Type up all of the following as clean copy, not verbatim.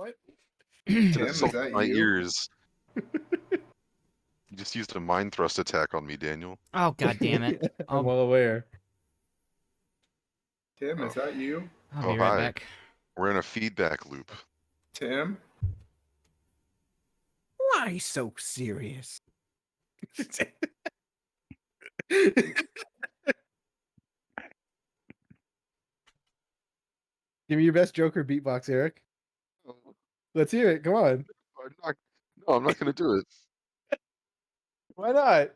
What? To Tim, insult is that my you? ears. You just used a mind thrust attack on me, Daniel. Oh, god damn it. I'm well aware. Tim, is that you? I'll Oh, be right hi. back. We're in a feedback loop. Tim? Why so serious? Give me your best Joker beatbox, Eric. Let's hear it. Come on. I'm not going to do it. Why not?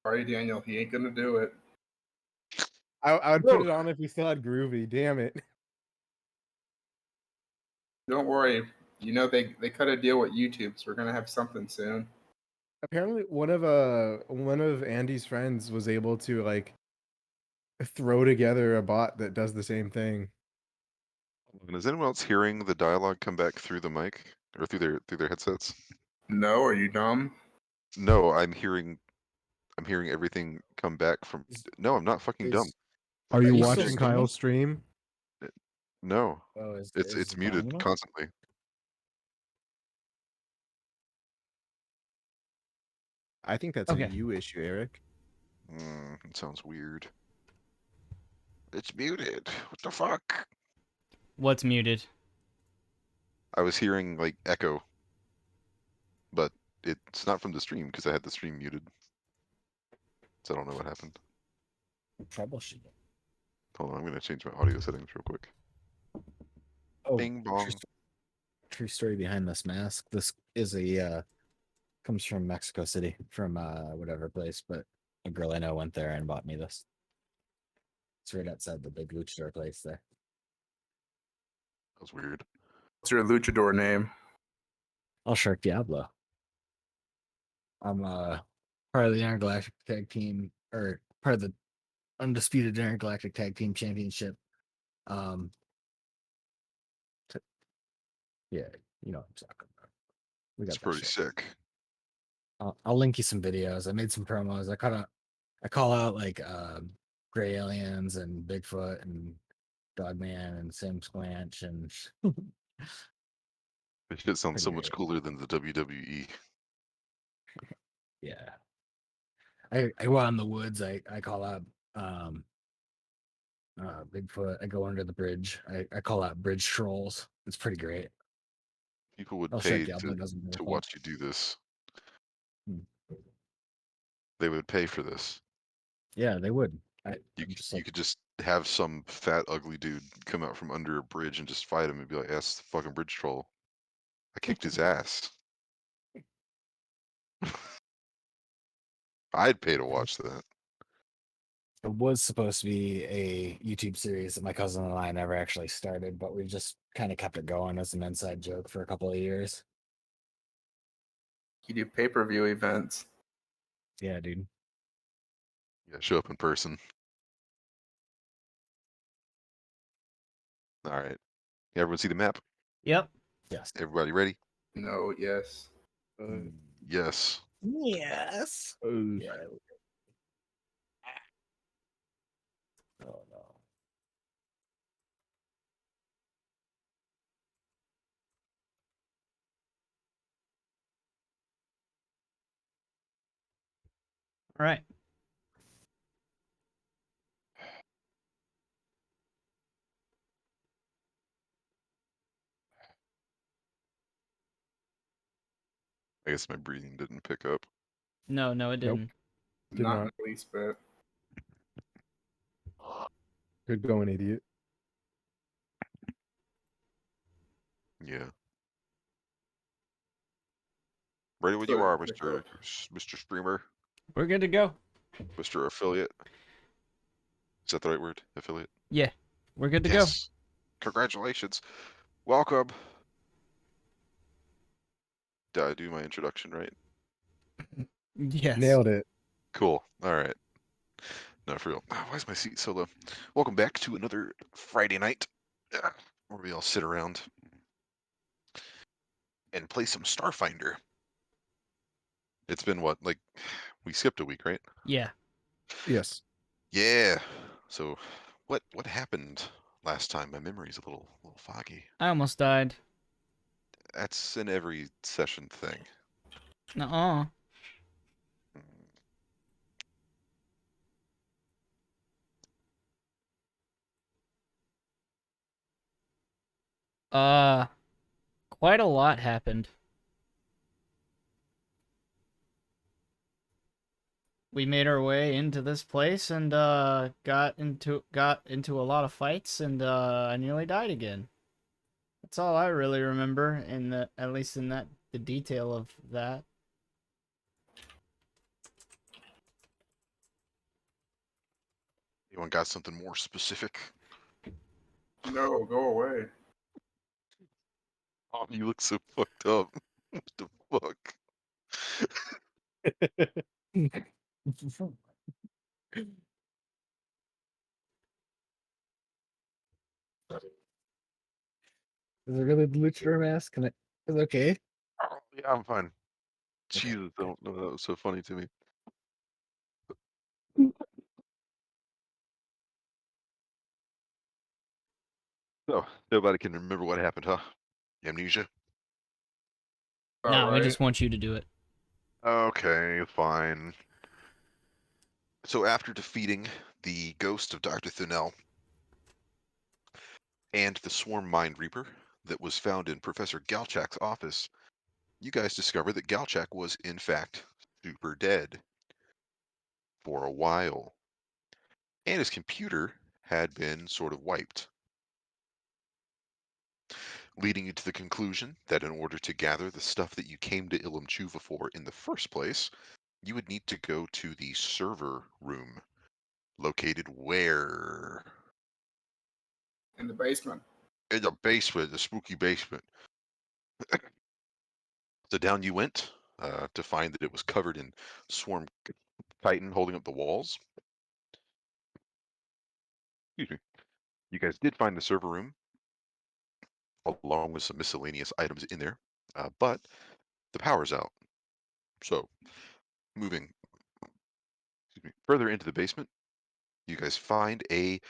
Sorry, Daniel, he ain't gonna do it. I would put it on if we still had Groovy. Damn it. Don't worry. You know they cut a deal with YouTube, so we're gonna have something soon. Apparently, one of Andy's friends was able to like throw together a bot that does the same thing. Is anyone else hearing the dialogue come back through the mic or through their headsets? No, are you dumb? No, I'm hearing everything come back from. No, I'm not fucking dumb. Are you you still watching streaming? Kyle's stream? No, Oh, is it's it muted phenomenal? constantly. I think that's Okay. a you issue, Eric. It sounds weird. It's muted. What the fuck? What's muted? I was hearing like echo, but it's not from the stream because I had the stream muted. So I don't know what happened. Troubleshooting. Hold on, I'm gonna change my audio settings real quick. Oh, Bing bong. true story behind this mask. This is a comes from Mexico City, from whatever place, but a girl I know went there and bought me this. It's right outside the big luchador place there. That was weird. What's your luchador name? I'll Shark Diablo. I'm part of the Intergalactic Tag Team, or part of the Undisputed Intergalactic Tag Team Championship. Yeah, you know what I'm talking about. We got It's that pretty shit. sick. I'll link you some videos. I made some promos. I call out like Gray Aliens and Bigfoot and Dogman and Sam Squanch and This shit sounds Pretty so much great. cooler than the WWE. yeah. I go out in the woods. I call out Bigfoot. I go under the bridge. I call out bridge trolls. It's pretty great. People would El pay Diablo doesn't do to anything. watch you do this. Hmm. They would pay for this. Yeah, they would. You I'm just you like, could just have some fat ugly dude come out from under a bridge and just fight him and be like, "That's the fucking bridge troll. I kicked his ass." I'd pay to watch that. it was supposed to be a YouTube series that my cousin and I never actually started, but we've just kind of kept it going as an inside joke for a couple of years. You do pay-per-view events. Yeah, dude. Yeah, show up in person. All right. Everyone see the map? Yep. Yes. Everybody ready? No, yes. Yes. Yes. Yeah. Oh no. All right. I guess my breathing didn't pick up. No, it Nope. didn't. Did Not not. in the least bit. Good going, idiot. Yeah. Ready when you are, Mr. Streamer, We're good to go. Mr. Affiliate. Is that the right word? Affiliate? Yeah. We're good to go. Yes. Congratulations. Welcome. Did I do my introduction right? Yes. Nailed it. Cool. All right. No, for real. Why is my seat so low? Welcome back to another Friday night where we all sit around and play some Starfinder. It's been what, like, we skipped a week, right? Yeah. Yes. Yeah. So, what happened last time? My memory's a little foggy. I almost died. That's an every session thing. Nuh-uh. Uh, quite a lot happened. We made our way into this place and got into a lot of fights and I nearly died again. That's all I really remember in the at least in that the detail of that. Anyone got something more specific? No, go away. Oh, you look so fucked up. What the fuck? Is it really the luchador mask? Can I? Is it okay? Oh, yeah, I'm fine. Jesus, don't know that was so funny to me. So, nobody can remember what happened, huh? Amnesia? All Nah, we right. just want you to do it. Okay, fine. So after defeating the ghost of Dr. Thunnell and the swarm mind reaper that was found in Professor Galchak's office, you guys discover that Galchak was in fact super dead for a while, and his computer had been sort of wiped, leading you to the conclusion that in order to gather the stuff that you came to Ilemchuuva for in the first place, you would need to go to the server room, located where? In the basement. In the basement, the spooky basement. So down you went to find that it was covered in swarm chitin holding up the walls. Excuse me. You guys did find the server room along with some miscellaneous items in there, but the power's out. So moving, excuse me, further into the basement, you guys find a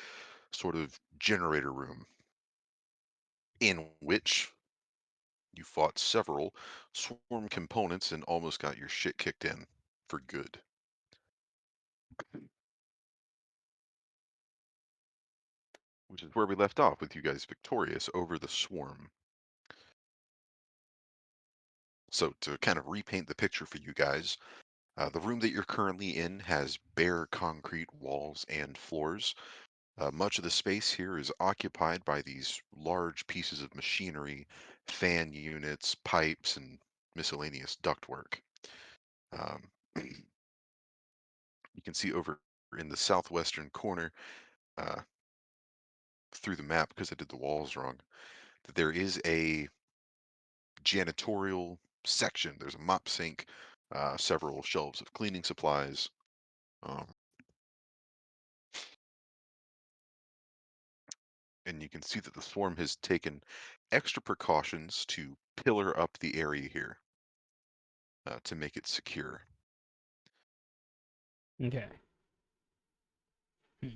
sort of generator room in which you fought several swarm components and almost got your shit kicked in for good. Which is where we left off with you guys victorious over the swarm. So to kind of repaint the picture for you guys, the room that you're currently in has bare concrete walls and floors. Much of the space here is occupied by these large pieces of machinery, fan units, pipes, and miscellaneous ductwork. Um, you can see over in the southwestern corner, uh, through the map, because I did the walls wrong, that there is a janitorial section. There's a mop sink, several shelves of cleaning supplies. Um, and you can see that the swarm has taken extra precautions to pillar up the area here to make it secure. Okay. Hmm.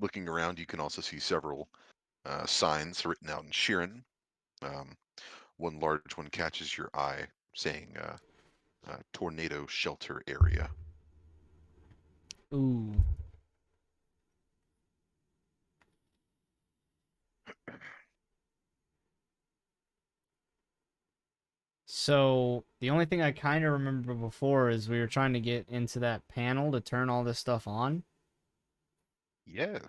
Looking around, you can also see several signs written out in Sheeran. Um, one large one catches your eye saying tornado shelter area. Ooh. So the only thing I kind of remember before is we were trying to get into that panel to turn all this stuff on. Yeah,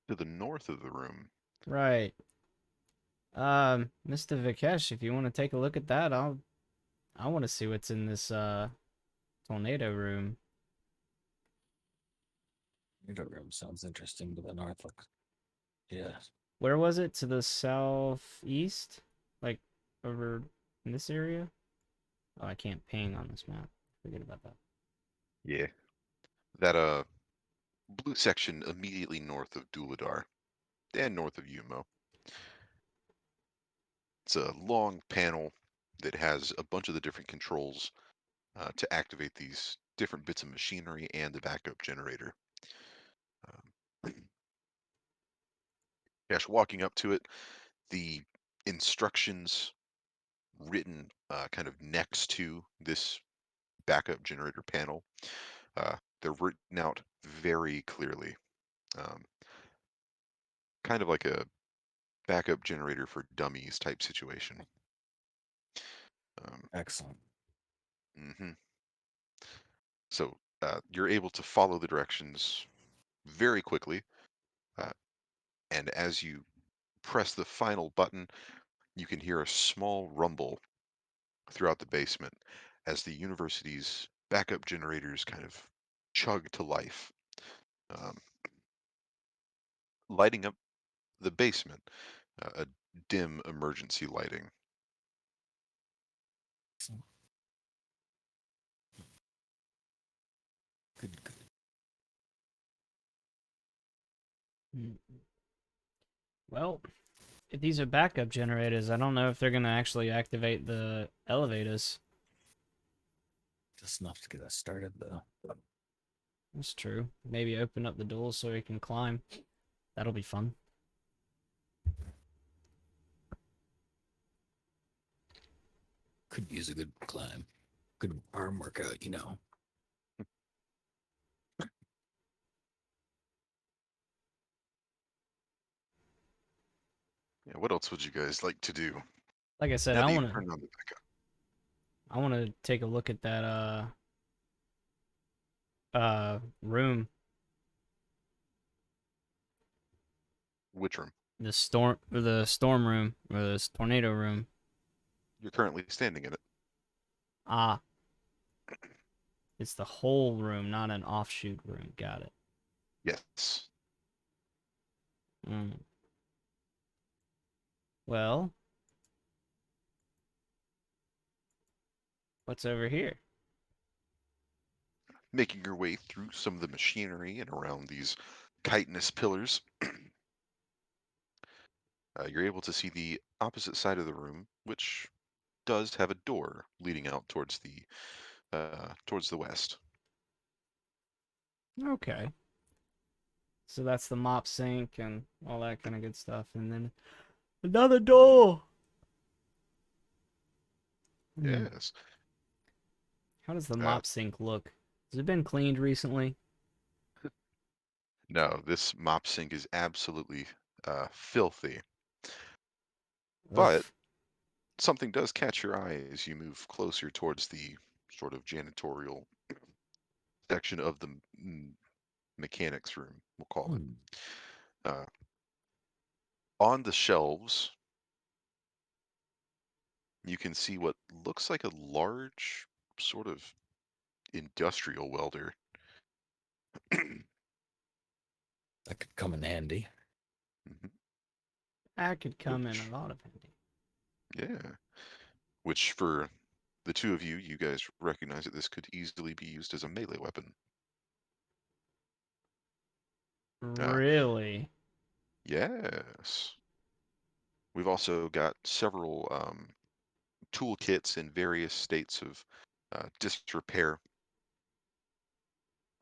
to the north of the room. Right. Mr. Vikesh, if you want to take a look at that, I want to see what's in this tornado room. Tornado room sounds interesting, but the north looks. Yeah. Where was it? To the southeast? Like over in this area? Oh, I can't ping on this map. Forget about that. Yeah, that blue section immediately north of Duladar and north of Yumo. It's a long panel that has a bunch of the different controls to activate these different bits of machinery and the backup generator. Um, Yes, walking up to it, the instructions written kind of next to this backup generator panel, they're written out very clearly. Um, kind of like a backup generator for dummies type situation. Um, Excellent. mhm. So you're able to follow the directions very quickly, uh, and as you press the final button, you can hear a small rumble throughout the basement as the university's backup generators kind of chug to life, um, lighting up the basement, a dim emergency lighting. Excellent. Good, good. Mm. Well, if these are backup generators, I don't know if they're gonna actually activate the elevators. Just enough to get us started, though. That's true. Maybe open up the doors so we can climb. That'll be fun. Could use a good climb. Good arm workout, you know. Yeah, what else would you guys like to do Like I said, now that you've turned on the backup? I wanna take a look at that room, Which room? the storm room or the tornado room. You're currently standing in it. Ah, it's the whole room, not an offshoot room. Got it. Yes. Mm. Well, what's over here? Making your way through some of the machinery and around these chitinous pillars, you're able to see the opposite side of the room, which does have a door leading out towards the west. Okay. So that's the mop sink and all that kind of good stuff. And then another door. Hmm. Yes. How does the Uh, mop sink look? Has it been cleaned recently? no, this mop sink is absolutely filthy, but Ugh. something does catch your eye as you move closer towards the sort of janitorial section of the mechanics room, we'll call it. Hmm. Uh, on the shelves, you can see what looks like a large sort of industrial welder. That could come in handy. Mhm. That could come in a Which, lot of handy. yeah, which for the two of you, you guys recognize that this could easily be used as a melee weapon. Uh, Really? yes. We've also got several toolkits in various states of disrepair,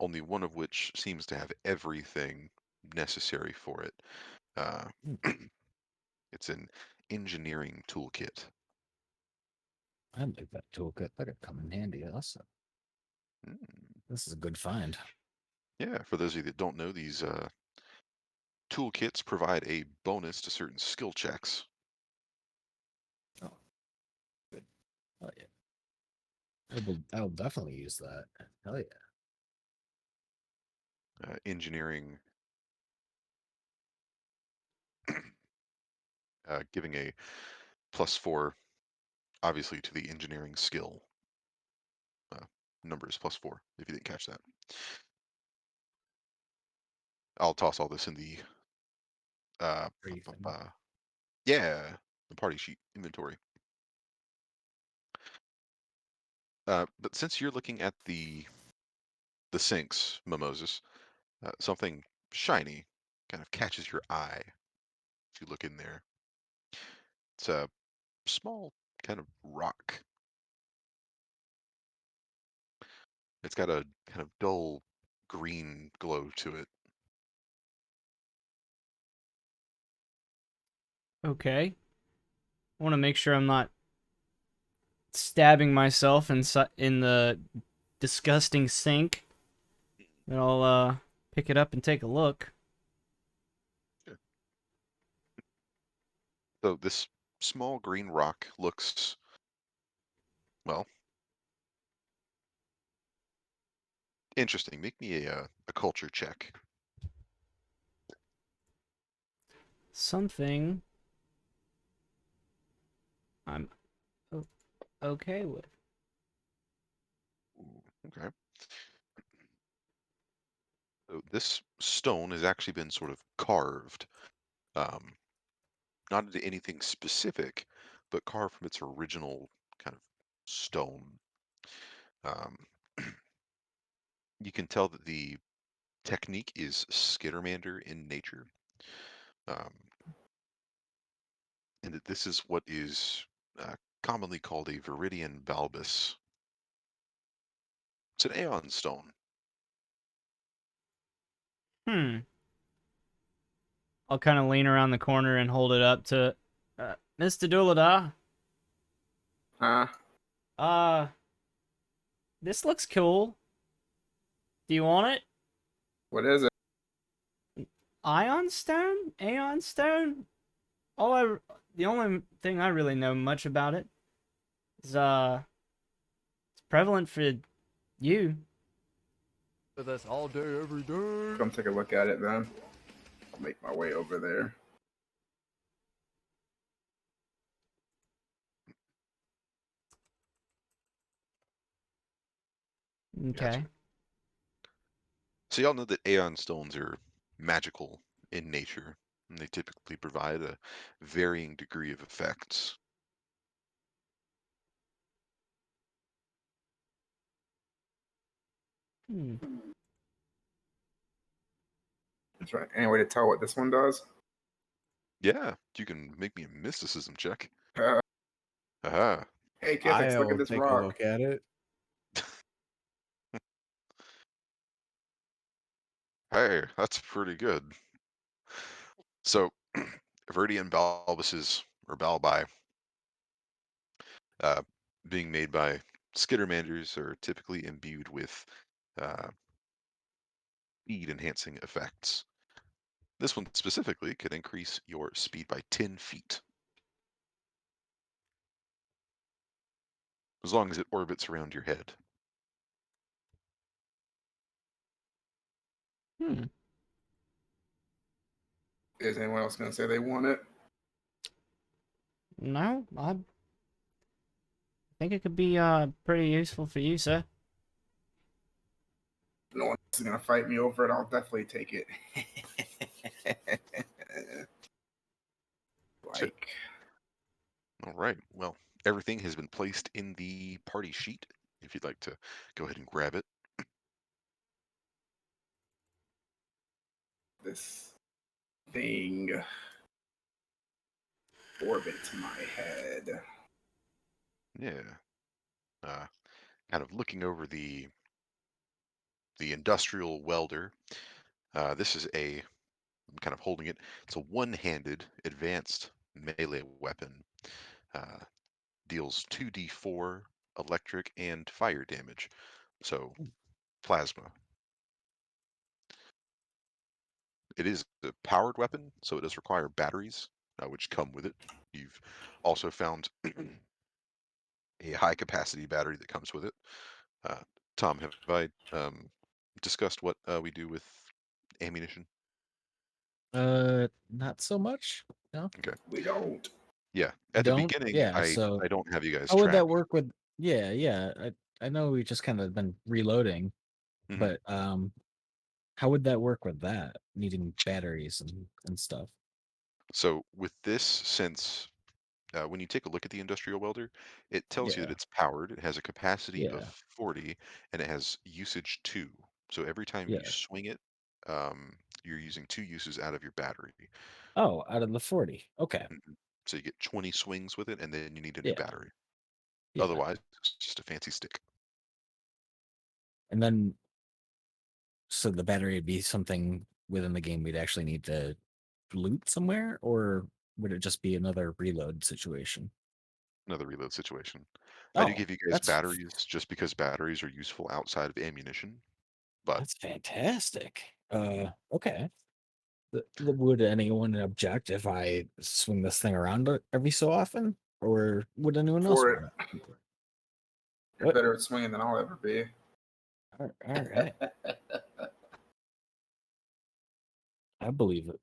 only one of which seems to have everything necessary for it. Uh, Hmm. it's an engineering toolkit. I like that toolkit. That could come in handy. Also, Mm. this is a good find. Yeah, for those of you that don't know, these toolkits provide a bonus to certain skill checks. Oh, good. Oh yeah. I will definitely use that. Hell yeah. Engineering giving a +4, obviously, to the engineering skill. Uh, number is +4, if you didn't catch that. I'll toss all this in the Are you thinking? yeah, the party sheet inventory. But since you're looking at the sinks, Mimosas, something shiny kind of catches your eye if you look in there. It's a small kind of rock. It's got a kind of dull green glow to it. Okay. I want to make sure I'm not stabbing myself in the disgusting sink. Then I'll pick it up and take a look. Sure. So this small green rock looks, well, interesting. Make me a culture check. Something I'm okay with. Ooh, okay. So this stone has actually been sort of carved, um, not into anything specific, but carved from its original kind of stone. Um, you can tell that the technique is Skittermander in nature, um, and that this is what is commonly called a Viridian Balbus. It's an Aeon stone. Hmm. I'll kind of lean around the corner and hold it up to Mr. Dulada. Huh? Uh, this looks cool. Do you want it? What is it? Ion stone? Aeon stone? The only thing I really know much about it is it's prevalent for you. With us all day, every day. Come take a look at it then. I'll make my way over there. Okay. Gotcha. So y'all know that Aeon stones are magical in nature, and they typically provide a varying degree of effects. Hmm. That's right. Any way to tell what this one does? Yeah, you can make me a mysticism check. Uh, Aha. hey, Kithix, look at I'll this take a rock. look at it. Hey, that's pretty good. So, Viridian Balbuses, or Balbi, uh, being made by Skittermanders, are typically imbued with uh, speed enhancing effects. This one specifically could increase your speed by 10 feet, as long as it orbits around your head. Hmm. Is anyone else going to say they want it? No, I think it could be pretty useful for you, sir. No one else is going to fight me over it. I'll definitely take it. Sure. Like, All right. Well, everything has been placed in the party sheet. If you'd like to go ahead and grab it. this thing orbits my head. Yeah. Uh, kind of looking over the industrial welder. This is I'm kind of holding it. It's a one-handed advanced melee weapon. Uh, deals 2d4 electric and fire damage. So plasma. It is a powered weapon, so it does require batteries, which come with it. You've also found a high capacity battery that comes with it. Uh, Tom, have I discussed what we do with ammunition? Not so much. No, Okay. We don't. Yeah. we At the don't. beginning, Yeah. So I don't have you guys how would track. that work with? Yeah, yeah. I know we just kind of been reloading, Mhm. but how would that work with that needing batteries and stuff? So with this, since when you take a look at the industrial welder, it tells you that Yeah, it's powered. It has a capacity of yeah, 40, and it has usage 2. So every time you yeah. swing it, you're using 2 uses out of your battery. Oh, out of the 40. Okay. Mhm. So you get 20 swings with it, and then you need a new Yeah, battery. yeah. Otherwise, it's just a fancy stick. And then so the battery would be something within the game we'd actually need to loot somewhere, or would it just be another reload situation? Another reload situation. I do Oh, give you guys that's batteries just because batteries are useful outside of ammunition. But that's fantastic. Okay. Would anyone object if I swing this thing around every so often, or would anyone else For it, want it? you're What? better at swinging than I'll ever be. All right. I believe it.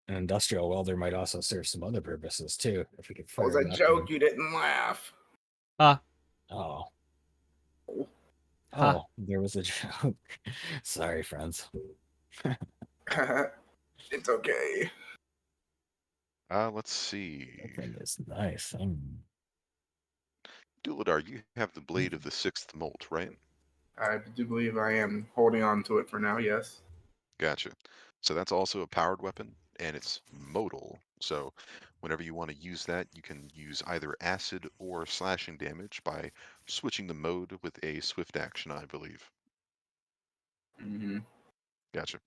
An industrial welder might also serve some other purposes too. If we could That was fire a it up joke. and You didn't laugh. Ha oh, ha. there was a joke. Sorry, friends. It's okay. let's see. That thing is nice. Duladar, you have the blade of the sixth molt, right? I do believe I am holding on to it for now. Yes. Gotcha. So that's also a powered weapon, and it's modal. So whenever you want to use that, you can use either acid or slashing damage by switching the mode with a swift action, I believe. Hmm. Gotcha.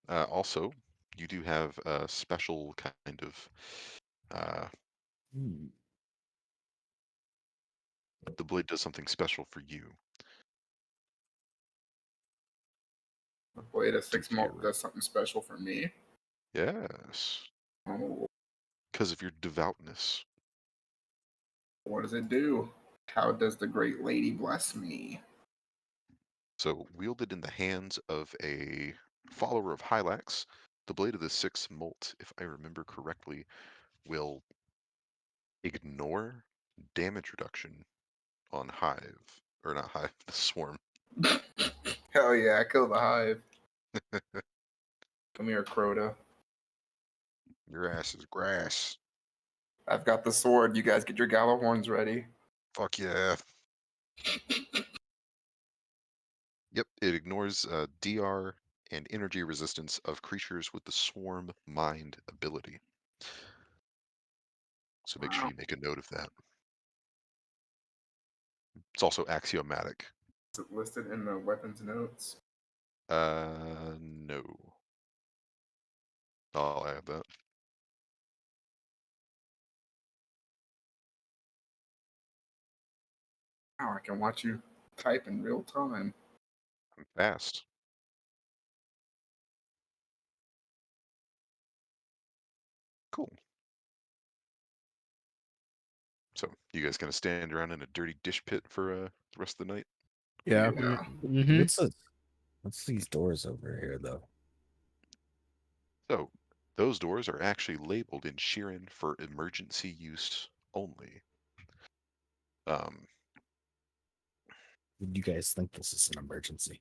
Also, you do have a special kind of uh, Hmm. the blade does something special for you. The blade of To six your malt does something special for me. yes, Oh, because of your devoutness. what does it do? How does the great lady bless me? So wielded in the hands of a follower of Hylax, the blade of the sixth molt, if I remember correctly, will ignore damage reduction on Hive, or not Hive, the Swarm. Hell yeah, kill the hive. Come here, Crota. Your ass is grass. I've got the sword. You guys get your gallow horns ready. Fuck yeah. Yep, it ignores DR and energy resistance of creatures with the Swarm Mind ability. So make sure Wow. you make a note of that. It's also axiomatic. Is it listed in the weapons notes? No. I'll add that. Now I can watch you type in real time. I'm fast. Cool. So, you guys gonna stand around in a dirty dish pit for the rest of the night? Yeah. Yeah. Mm-hmm. What's these doors over here though? So, those doors are actually labeled in Sheeran for emergency use only. Um, Would you guys think this is an emergency?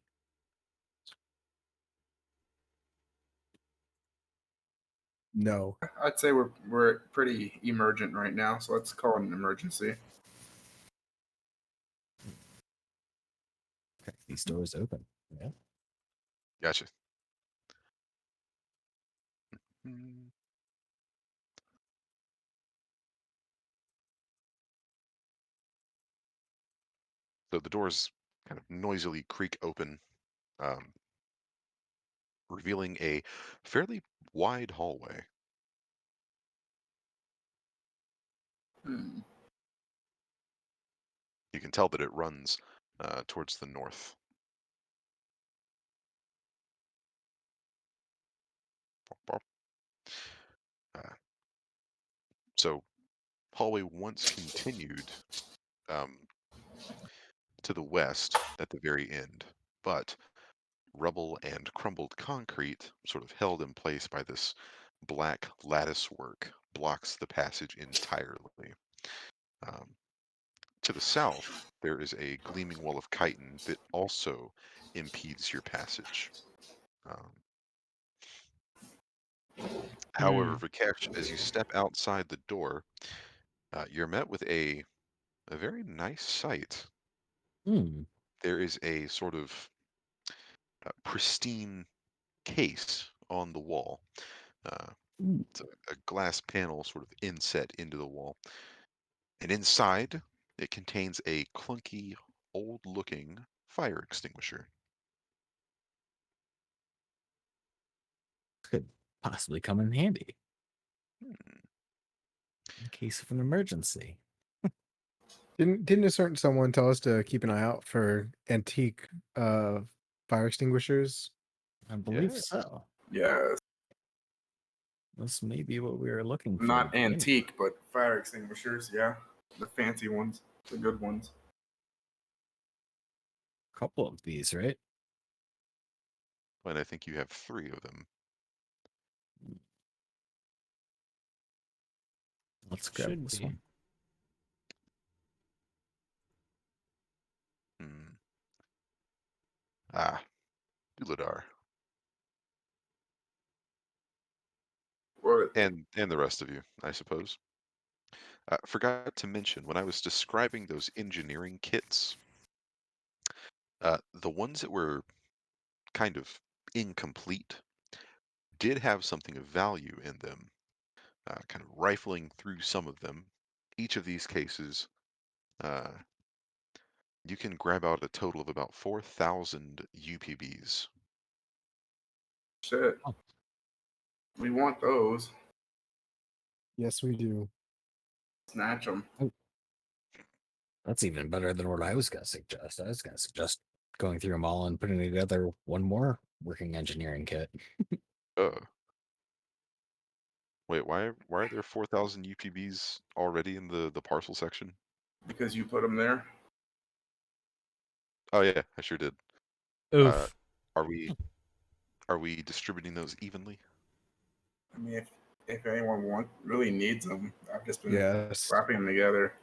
No. I'd say we're pretty emergent right now, so let's call it an emergency. Okay, these doors open. Yeah. gotcha. Mm, So the doors kind of noisily creak open, um, revealing a fairly wide hallway. Hmm. You can tell that it runs towards the north. Uh, so hallway once continued um, to the west at the very end, but rubble and crumbled concrete, sort of held in place by this black lattice work, blocks the passage entirely. Um, to the south, there is a gleaming wall of chitin that also impedes your passage. Um, However, Hmm. Vikesh, as you step outside the door, you're met with a very nice sight. Hmm. There is a sort of pristine case on the wall. Uh, Ooh, it's a glass panel sort of inset into the wall. And inside, it contains a clunky, old looking fire extinguisher. could possibly come in handy. Hmm. In case of an emergency. Didn't a certain someone tell us to keep an eye out for antique fire extinguishers? I believe Yes. so. Yes. This may be what we were looking for. Not to begin with. antique, but fire extinguishers. Yeah, the fancy ones, the good ones. Couple of these, right? And I think you have 3 of them. Let's grab Should this be. one. Hmm. Ah, Duladar. What? And the rest of you, I suppose. Forgot to mention, when I was describing those engineering kits, the ones that were kind of incomplete did have something of value in them. Kind of rifling through some of them, each of these cases, uh, you can grab out a total of about 4,000 UPBs. Shit. Oh. We want those. Yes, we do. Snatch them. That's even better than what I was going to suggest. I was going to suggest going through them all and putting together one more working engineering kit. Uh, Wait, why are there 4,000 UPBs already in the parcel section? Because you put them there. Oh yeah, I sure did. Uh, Oof. are we distributing those evenly? I mean, if anyone really needs them, I've just been Yes. wrapping them together.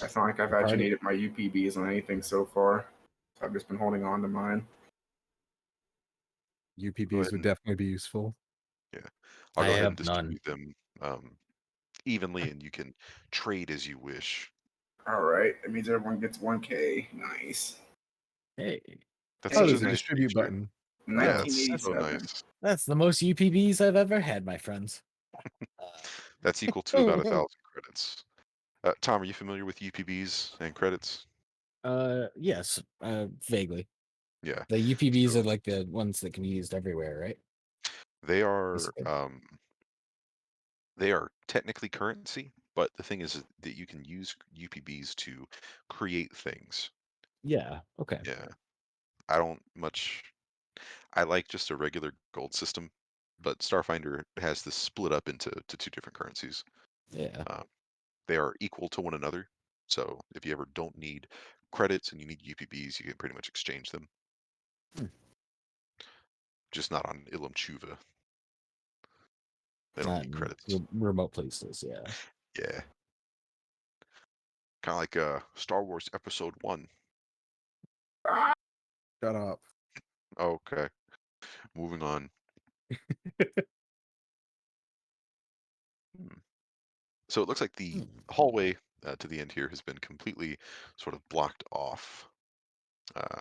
It's not like I've actually Party. needed my UPBs on anything so far. So I've just been holding on to mine. Go UPBs ahead would and definitely be useful. yeah, I'll I go ahead and have none. distribute them evenly, and you can trade as you wish. All right, that means everyone gets 1K. Nice. Hey, That's Oh, such Hey, a there's a nice distribute feature. button. Yeah, Oh, it's so 1987. nice. that's the most UPBs I've ever had, my friends. That's equal to about 1,000 credits. Tom, are you familiar with UPBs and credits? Yes, vaguely. Yeah. The UPBs are So like the ones that can be used everywhere, right? they are Basically. they are technically currency, but the thing is that you can use UPBs to create things. Yeah. Okay. Yeah. I don't much I like just a regular gold system, but Starfinder has this split up into 2 different currencies. Yeah. Um, they are equal to one another. So if you ever don't need credits and you need UPBs, you can pretty much exchange them. Hmm. Just not on Ilemchuuva. They don't Not need in credits. remote places. Yeah. Yeah. Kind of like Star Wars Episode 1. Ah, shut up. Okay. Moving on. Hmm. So it looks like the Hmm. hallway to the end here has been completely sort of blocked off uh,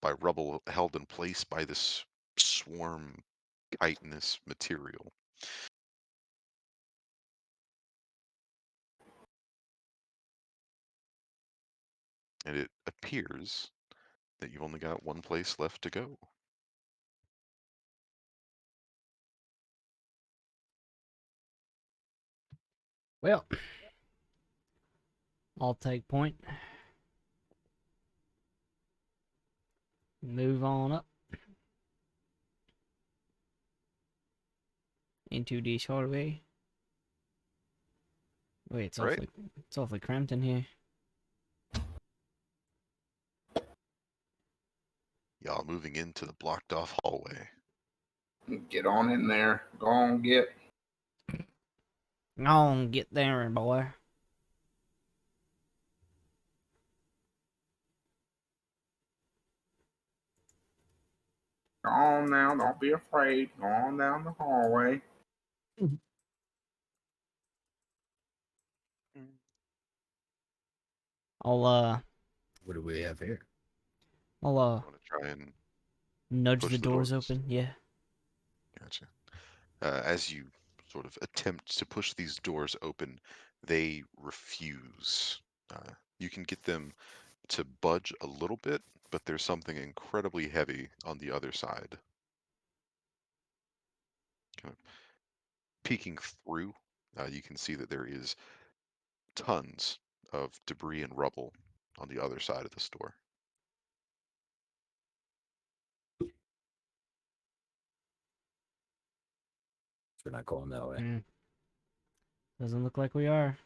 by rubble held in place by this swarm chitinous material. And it appears that you've only got one place left to go. Well, I'll take point. Move on up into this hallway. Wait, All right. it's awfully cramped in here. Y'all moving into the blocked off hallway. get on in there. Go on, get. Go on, get there, boy. Go on now. Don't be afraid. Go on down the hallway. I'll What do we have here? I'll You want to try and nudge the push the doors doors? open. Yeah. Gotcha. As you sort of attempt to push these doors open, they refuse. You can get them to budge a little bit, but there's something incredibly heavy on the other side. Kind of peeking through, you can see that there is tons of debris and rubble on the other side of the store. We're not going that way. Hmm. Doesn't look like we are.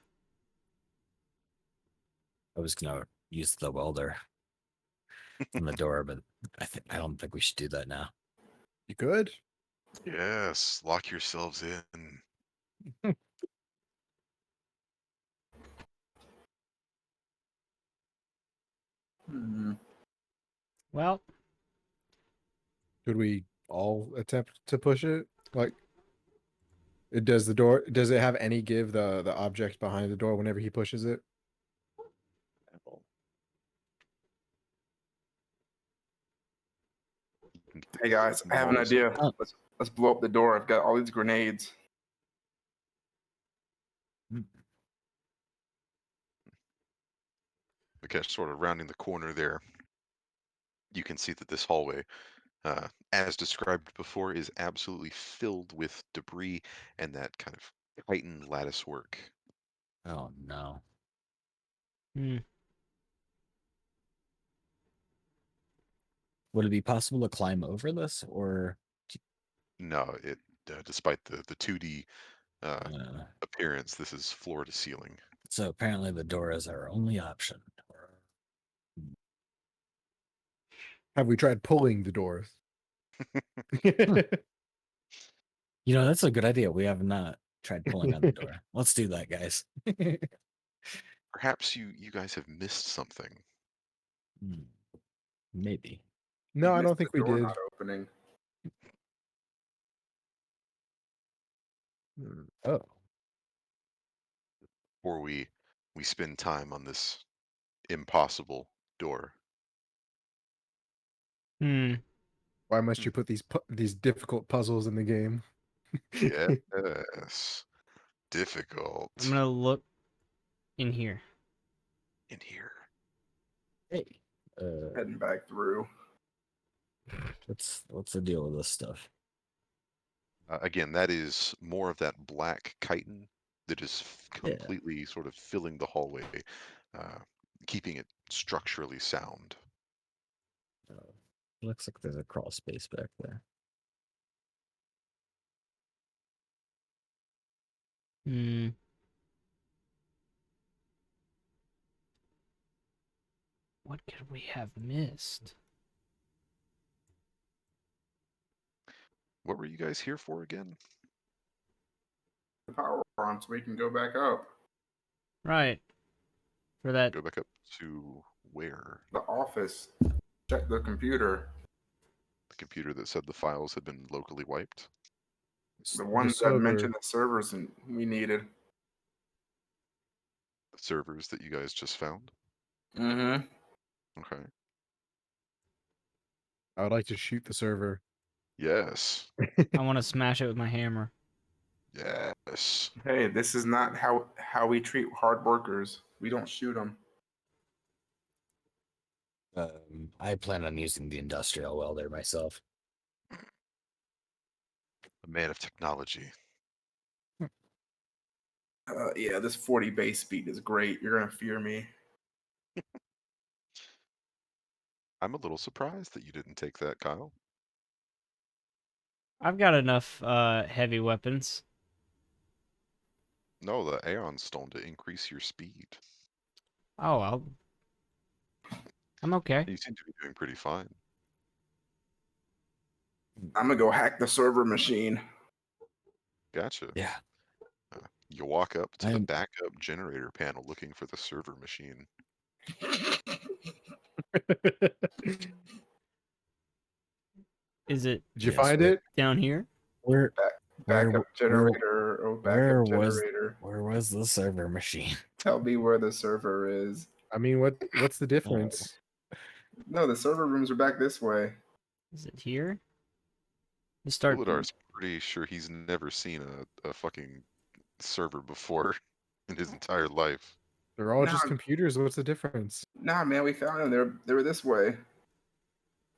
I was gonna use the welder from the door, but I don't think we should do that now. You good? Yes, lock yourselves in. Hmm. Well, Should we all attempt to push it? Like, does the door? Does it have any give the object behind the door whenever he pushes it? You can Hey guys, I have an models of idea. Oh. Let's blow up the door. I've got all these grenades. okay, sort of rounding the corner there. You can see that this hallway, as described before, is absolutely filled with debris and that kind of Titan lattice work. Oh no. hmm. Would it be possible to climb over this, or No, despite the 2D uh, appearance, this is floor to ceiling. so apparently the door is our only option. Have we tried pulling the doors? You know, that's a good idea. We have not tried pulling on the door. Let's do that, guys. Perhaps you guys have missed something. Hmm, maybe. No, I Missed don't the think we door did. not opening. Oh, Or we spend time on this impossible door. Hmm. Why must Hmm. you put these difficult puzzles in the game? Yes, difficult I'm gonna look in here. in here. hey. Heading back through. What's the deal with this stuff? Again, that is more of that black chitin that is Yeah. completely sort of filling the hallway, uh, keeping it structurally sound. Looks like there's a crawl space back there. Hmm. What could we have missed? What were you guys here for again? The power on so we can go back up. Right. For that. Go back up to where? The office. Check the computer. The computer that said the files had been locally wiped? The The ones that server. mentioned the servers and we needed. The servers that you guys just found? Mm-hmm. Okay. I would like to shoot the server. Yes. I want to smash it with my hammer. Yes. Hey, this is not how we treat hard workers. We don't shoot them. I plan on using the industrial welder myself. A man of technology. Yeah, this 40 base speed is great. You're gonna fear me. I'm a little surprised that you didn't take that, Kyle. I've got enough heavy weapons. No, the Aeon Stone to increase your speed. Oh, I'm okay. You seem to be doing pretty fine. I'm gonna go hack the server machine. Gotcha. Yeah. You walk up to the I'm backup generator panel looking for the server machine. Did Is it you yes, find it? down here? where Backup where generator. Oh, where backup was generator. where was the server machine? Tell me where the server is. I mean, what's the difference? No, the server rooms are back this way. Is it here? Just start. Uladar's pretty sure he's never seen a fucking server before in his entire life. They're all Nah, just computers. What's the difference? nah, man, we found them. They were this way.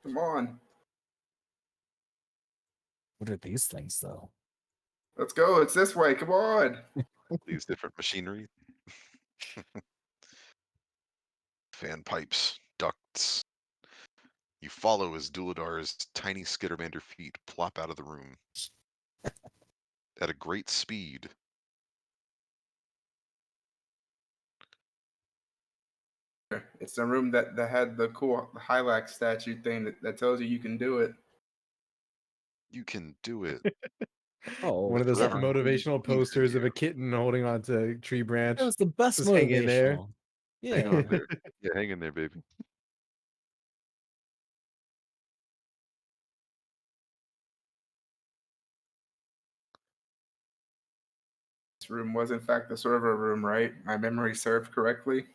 Come on. What are these things though? Let's go. It's this way. Come on. These different machinery, fan pipes, ducts. You follow as Duladar's tiny Skittermander feet plop out of the room at a great speed. It's the room that had the cool Hylax statue thing that tells you can do it. You can do it. Oh, One of those Forever motivational easy posters of you. a kitten holding onto a tree branch. that was the best Just hang in there. motivational. Hang on Yeah. there. Yeah, hang in there, baby. This room was in fact the server room, right? My memory served correctly.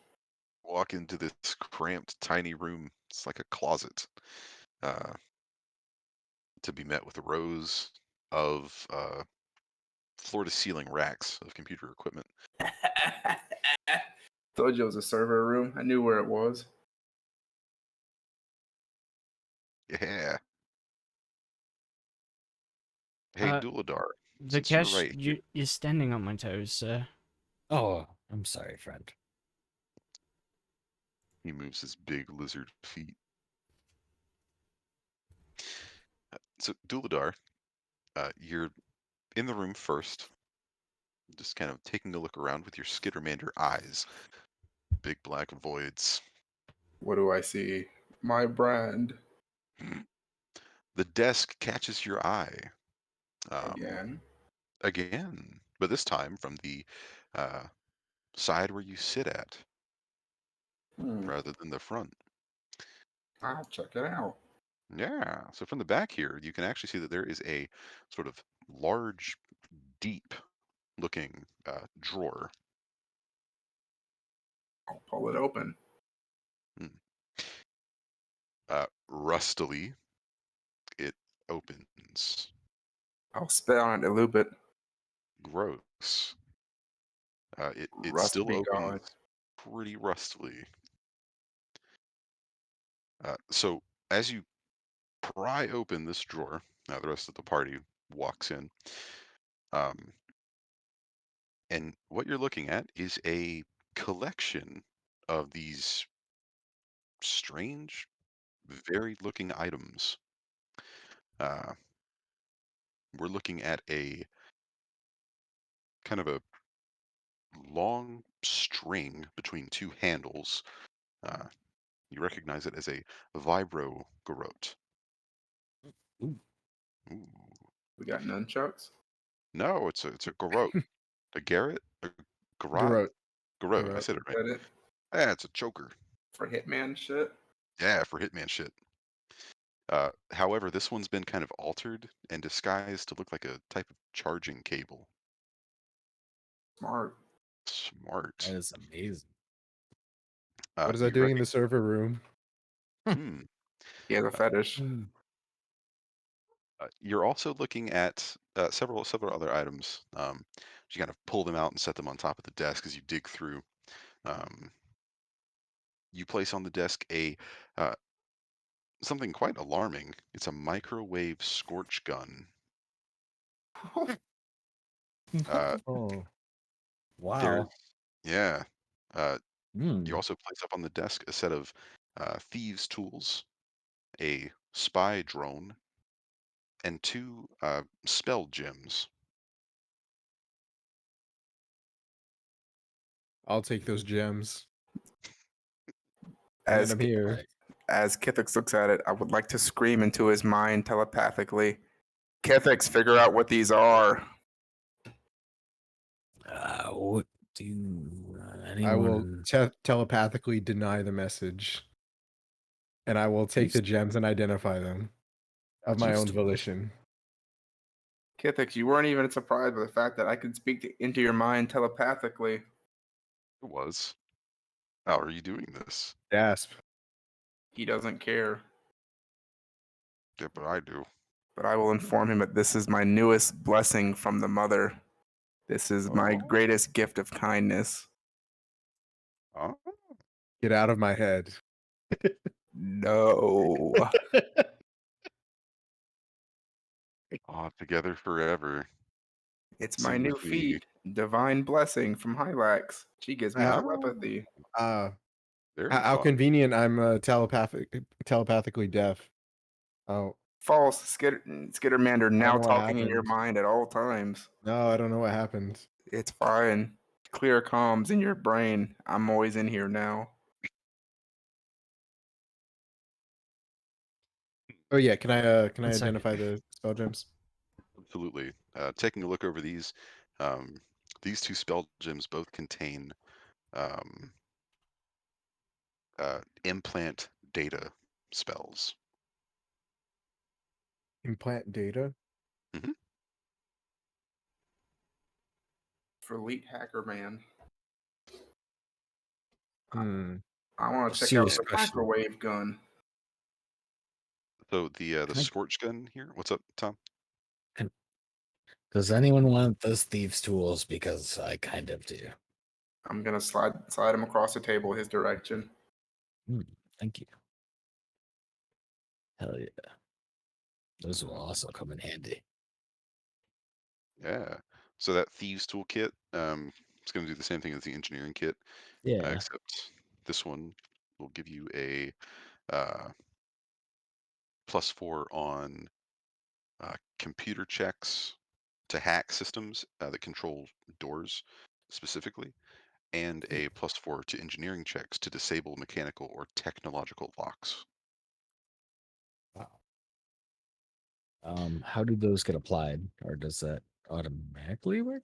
Walk into this cramped, tiny room. It's like a closet. Uh, to be met with rows of floor to ceiling racks of computer equipment. Told you it was a server room. I knew where it was. Yeah. Hey, Duladar, since you're Vikesh, right here, you're standing on my toes, sir. Oh, I'm sorry, friend. he moves his big lizard feet. So, Duladar, you're in the room first, just kind of taking a look around with your Skittermander eyes. Big black voids. What do I see? My brand The desk catches your eye. again. Again, but this time from the uh, side where you sit at rather than the front. I'll check it out. Yeah, so from the back here, you can actually see that there is a sort of large, deep looking drawer. I'll pull it open. Hmm. Rustily, it opens. I'll spit on it to loop it. Gross. It Rust still be opens gone. pretty rustily. So as you pry open this drawer, now the rest of the party walks in. Um, and what you're looking at is a collection of these strange, varied looking items. Uh, we're looking at a kind of a long string between two handles. Uh, you recognize it as a vibro garrote. Ooh. Ooh. We got nunchucks No, it's a garrote. A garrote? A garrote? Garrote. Garrote. I Garrote. said it right. at it Yeah, it's a choker. for Hitman shit. Yeah, for Hitman shit. However, this one's been kind of altered and disguised to look like a type of charging cable. Smart. Smart. That is amazing. What is that You doing in the server room? hmm. He has a fetish. You're also looking at several other items. You kind of pull them out and set them on top of the desk as you dig through. Um, you place on the desk a something quite alarming. It's a microwave scorch gun. Uh, Oh, there's Wow. yeah. You Hmm. also place up on the desk a set of thieves' tools, a spy drone, and two spell gems. I'll take those gems. As I'm here. as Kithix looks at it, I would like to scream into his mind telepathically. Kithix, figure out what these are. What do I will anyone? telepathically deny the message, and I will take the gems and identify them of my own volition. Kithix, you weren't even surprised by the fact that I could speak into your mind telepathically. It was. How are you doing this? Gasp. He doesn't care, Yeah, but I do. but I will inform him that this is my newest blessing from the mother. This is my Oh, greatest gift of kindness. oh. Get out of my head. No. Together forever. It's my seeing new if we. feat, Divine Blessing from Hylax. She gives me Wow. telepathy. Very How fun. convenient! I'm telepathically deaf. Oh False, Skittermander I don't now know what talking in your happened. mind at all times. No, I don't know what happened. It's fine. Clear comms in your brain. I'm always in here now. Oh yeah, can I One second. identify the spell gems? Absolutely. Taking a look over these two spell gems both contain um, implant data spells. Implant data. Hmm. For Elite Hacker Man. Hmm. I want to check out Serious the question. microwave gun. So the Can I- scorch gun here. What's up, Tom? Does anyone want those thieves' tools? Because I kind of do. I'm gonna slide him across the table his direction. Thank you. Hell yeah. Those will also come in handy. Yeah. So that thieves toolkit, it's going to do the same thing as the engineering kit, Yeah. except this one will give you a uh, +4 on computer checks to hack systems that control doors specifically, and a +4 to engineering checks to disable mechanical or technological locks. Wow. How do those get applied, or does that automatically work?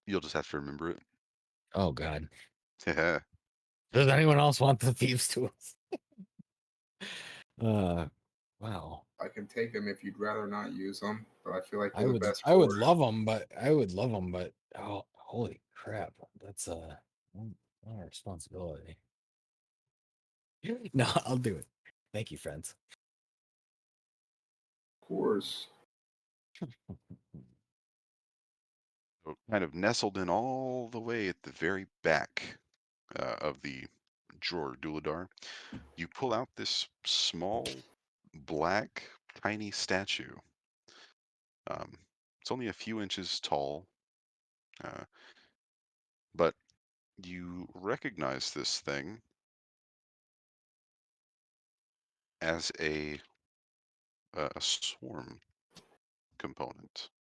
You'll just have to remember it. Oh God. Yeah. Does anyone else want the thieves' tools? Wow. I can take them if you'd rather not use them, but I feel like I they're the would best I would for it. love them, but oh holy crap. That's a responsibility. No, I'll do it. Thank you, friends. Of course. So kind of nestled in all the way at the very back of the drawer Duladar, you pull out this small, black, tiny statue. Um, it's only a few inches tall, uh, but you recognize this thing as a swarm component.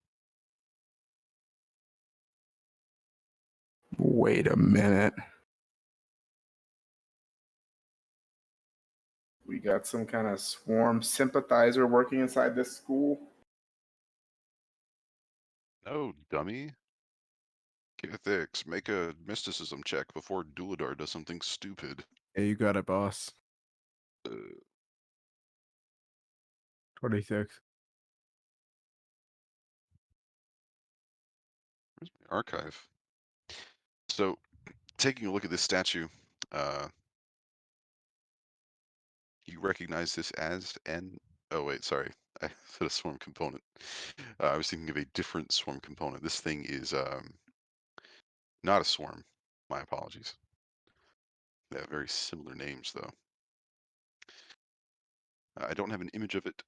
Wait a minute. We got some kind of swarm sympathizer working inside this school. No, dummy. Ethics, make a mysticism check before Duladar does something stupid. Yeah, you got it, boss. Uh, 26. where's my archive? So, taking a look at this statue, uh, you recognize this as an. Oh, wait, sorry. I said a swarm component. I was thinking of a different swarm component. This thing is not a swarm. My apologies. They have very similar names, though. I don't have an image of it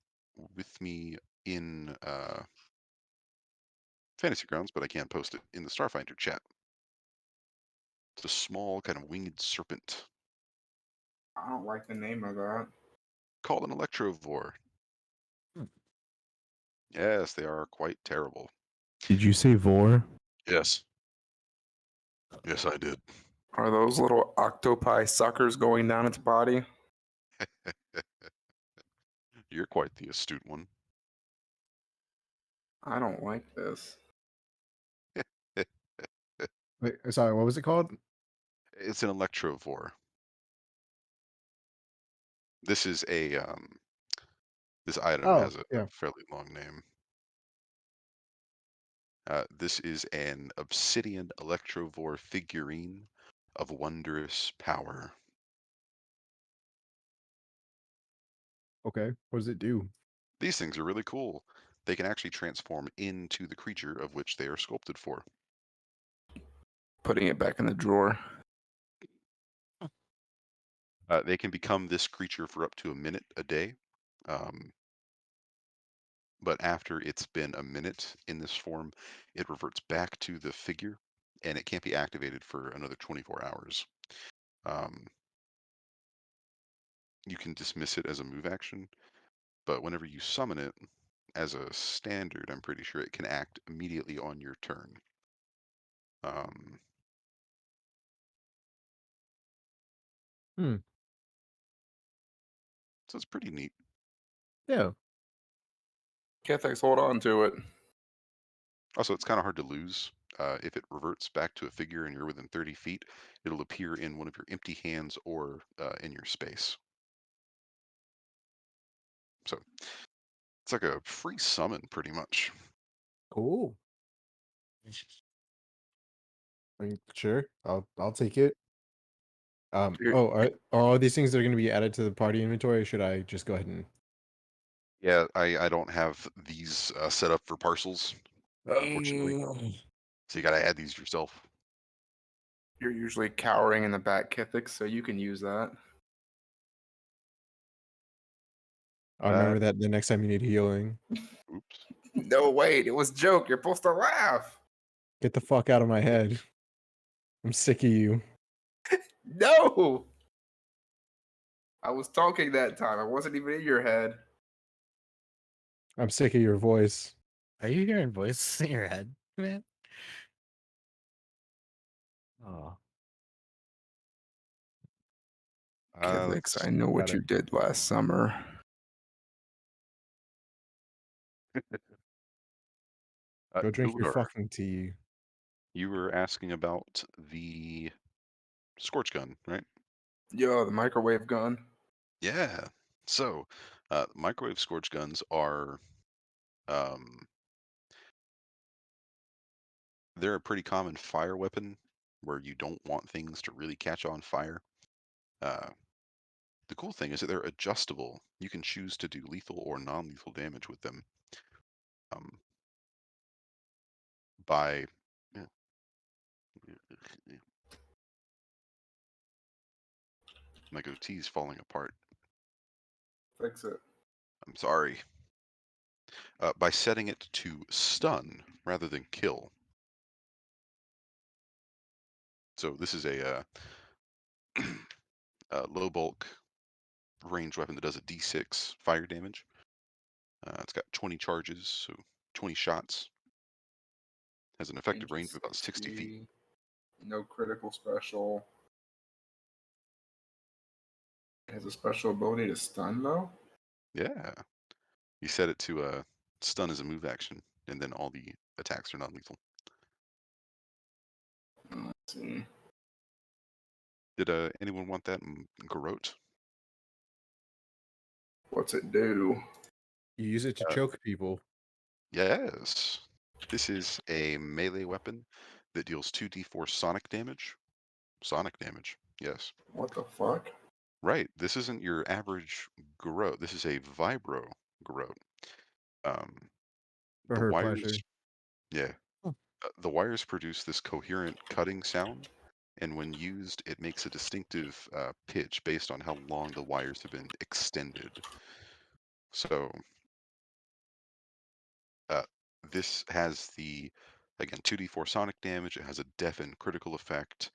with me in Fantasy Grounds, but I can post it in the Starfinder chat. It's a small, kind of winged serpent I don't like the name of that. called an Electrovore. Hmm. Yes, they are quite terrible. Did you say vor? Yes. Yes, I did. Are those little octopi suckers going down its body? You're quite the astute one. I don't like this. Wait, sorry, what was it called? It's an Electrovore. This is this item Oh, has a yeah. fairly long name. This is an obsidian Electrovore figurine of wondrous power. Okay. What does it do? These things are really cool. They can actually transform into the creature of which they are sculpted for. Putting it back in the drawer. They can become this creature for up to a minute a day. Um, but after it's been a minute in this form, it reverts back to the figure, and it can't be activated for another 24 hours. Um, you can dismiss it as a move action, but whenever you summon it as a standard, I'm pretty sure it can act immediately on your turn. Um, Hmm. so it's pretty neat. Yeah. Kithix, hold on to it. Also, it's kind of hard to lose. If it reverts back to a figure and you're within 30 feet, it'll appear in one of your empty hands or in your space. So it's like a free summon, pretty much. Cool. I mean, sure. I'll take it. You're- Oh, are all these things that are going to be added to the party inventory, or should I just go ahead and? Yeah, I don't have these set up for parcels, unfortunately. So you got to add these yourself. You're usually cowering in the back, Kithix, so you can use that. I'll remember that the next time you need healing. Oops. No, wait, it was a joke. You're supposed to laugh. Get the fuck out of my head. I'm sick of you. No! I was talking that time. I wasn't even in your head. I'm sick of your voice. Are you hearing voices in your head, man? Oh, Kithix, I know got what it. you did last summer. Go drink your Ulador, fucking tea. you were asking about the Scorch Gun, right? Yo, the microwave gun. Yeah. So, microwave Scorch Guns are um, they're a pretty common fire weapon where you don't want things to really catch on fire. Uh, the cool thing is that they're adjustable. You can choose to do lethal or non-lethal damage with them um, by. Yeah. My goatee's falling apart. Fix it. I'm sorry. By setting it to stun rather than kill. So this is a low bulk range weapon that does a D6 fire damage. It's got 20 charges, so 20 shots. Has an effective range of about 60 feet. No critical special. Has a special ability to stun, though? Yeah. You set it to stun as a move action, and then all the attacks are non-lethal. Let's see. Did anyone want that in Garrote? What's it do? You use it to Uh, choke people. Yes. This is a melee weapon that deals 2d4 sonic damage. Sonic damage, yes. What the fuck? Right. This isn't your average garrote. This is a vibro garrote. Um, For the her wires, pleasure. yeah, Huh. the wires produce this coherent cutting sound, and when used, it makes a distinctive pitch based on how long the wires have been extended. So uh, this has the again 2d4 sonic damage. It has a deafen critical effect,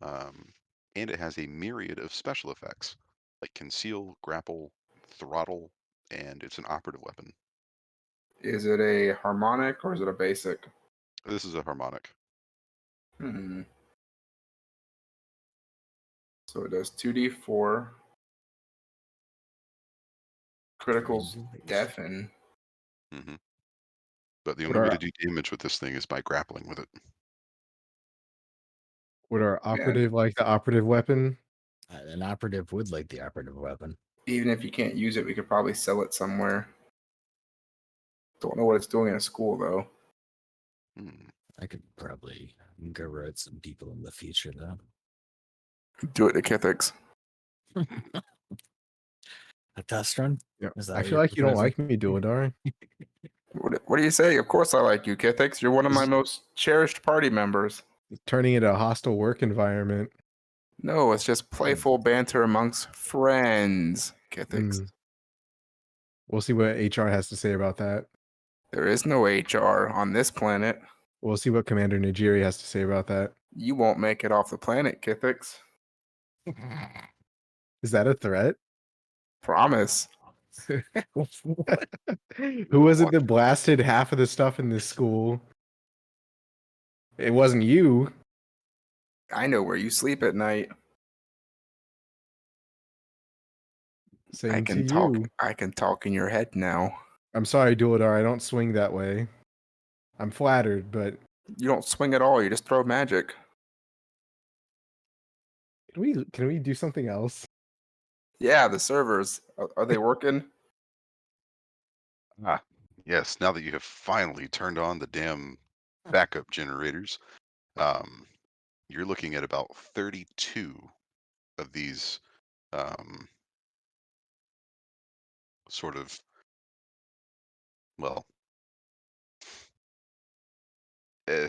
um, and it has a myriad of special effects like conceal, grapple, throttle, and it's an operative weapon. Is it a harmonic or is it a basic? This is a harmonic. Hmm. So it does 2d4. Criticals Triangulation. deafen. hmm But the What only way to are do damage with this thing is by grappling with it. what are Man, operative like the operative weapon? An operative would like the operative weapon. even if you can't use it, we could probably sell it somewhere. Don't know what it's doing in a school, though. Hmm. I could probably garrote some people in the future, though. Do it to Kithix. A test run? Yeah. Is that I what feel you're like you don't proposing? like me, Duladar. What do you say? Of course I like you, Kithix. You're one of my Is- most cherished party members. Turning it a hostile work environment. No, it's just playful banter amongst friends, Kithix. Mm. We'll see what HR has to say about that. There is no HR on this planet. We'll see what Commander Nigiri has to say about that. You won't make it off the planet, Kithix. Is that a threat? Promise. What? Who was it that blasted half of the stuff in this school? It wasn't you. I know where you sleep at night. Same to you. I can talk in your head now. I'm sorry, Duladar. I don't swing that way. I'm flattered, but You don't swing at all. You just throw magic. can we do something else? Yeah, the servers. Are they working? Ah, yes. Now that you have finally turned on the damn backup generators, um, you're looking at about 32 of these um, sort of, well, eh,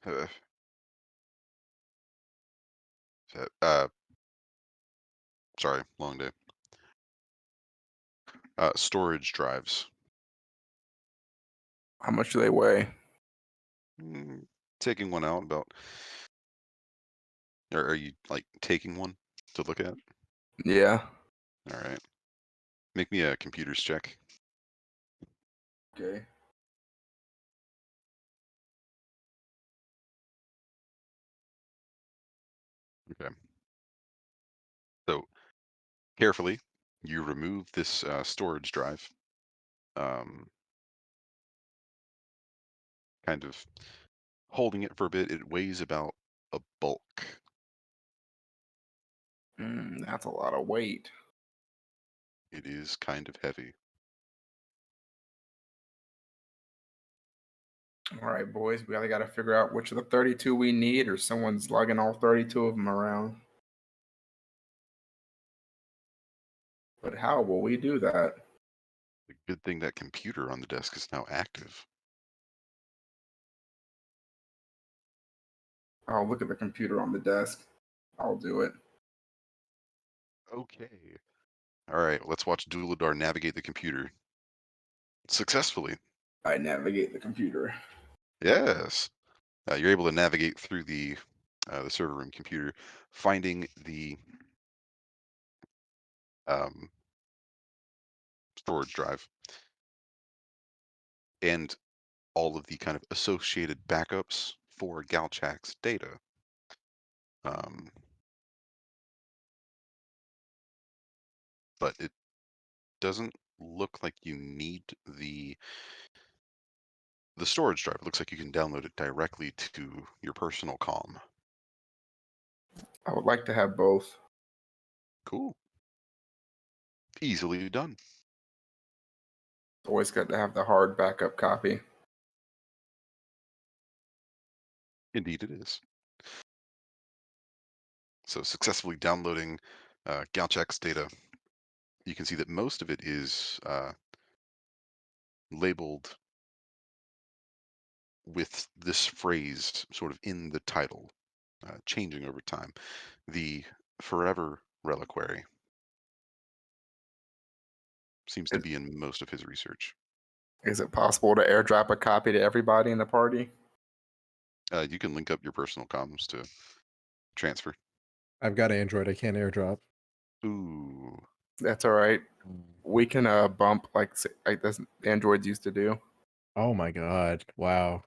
uh, uh, sorry, long day. Storage drives. How much do they weigh? Taking one out about, or are you like taking one to look at? Yeah. All right. Make me a computers check. Okay. Okay. So carefully, you remove this storage drive. Um, kind of holding it for a bit. It weighs about a bulk. That's a lot of weight. It is kind of heavy. All right, boys. We either got to figure out which of the 32 we need, or someone's lugging all 32 of them around. But how will we do that? The good thing that computer on the desk is now active. I'll look at the computer on the desk. I'll do it. Okay. All right. Let's watch Duladar navigate the computer successfully. I navigate the computer. Yes. You're able to navigate through the server room computer, finding the um, storage drive and all of the kind of associated backups for Galchak's data. Um, but it doesn't look like you need the storage drive. It looks like you can download it directly to your personal comm. I would like to have both. Cool. Easily done. Always got to have the hard backup copy. Indeed, it is. So successfully downloading Galchak's data, you can see that most of it is labeled with this phrase sort of in the title, changing over time. The Forever Reliquary seems to Is, be in most of his research. is it possible to airdrop a copy to everybody in the party? You can link up your personal comms to transfer. I've got Android. I can't airdrop. Ooh, That's all right. We can bump like this androids used to do. Oh my god! Wow.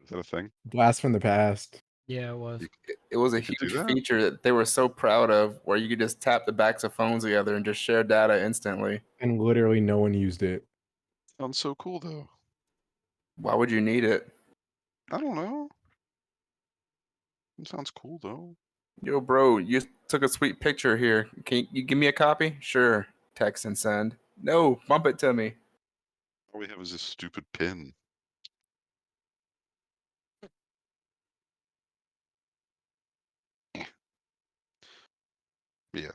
is that a thing? Blast from the past. Yeah, it was. It was a You could do huge that? feature that they were so proud of, where you could just tap the backs of phones together and just share data instantly. And literally no one used it. Sounds so cool, though. Why would you need it? I don't know. It sounds cool, though. Yo, bro, you took a sweet picture here. Can you give me a copy? Sure. Text and send. No, bump it to me. All we have is this stupid pin. Yeah.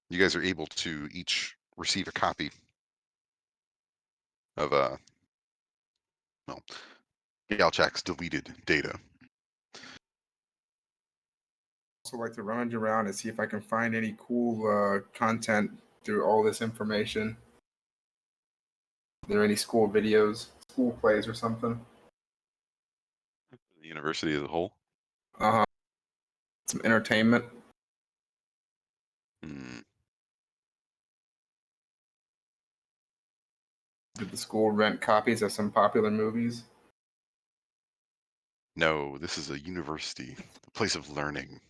You guys are able to each receive a copy of well, Galchak's deleted data. Also like to rummage around and see if I can find any cool content through all this information. there any school videos, school plays, or something? The university as a whole. Uh huh. Some entertainment. Hmm. Did the school rent copies of some popular movies? No, this is a university, a place of learning.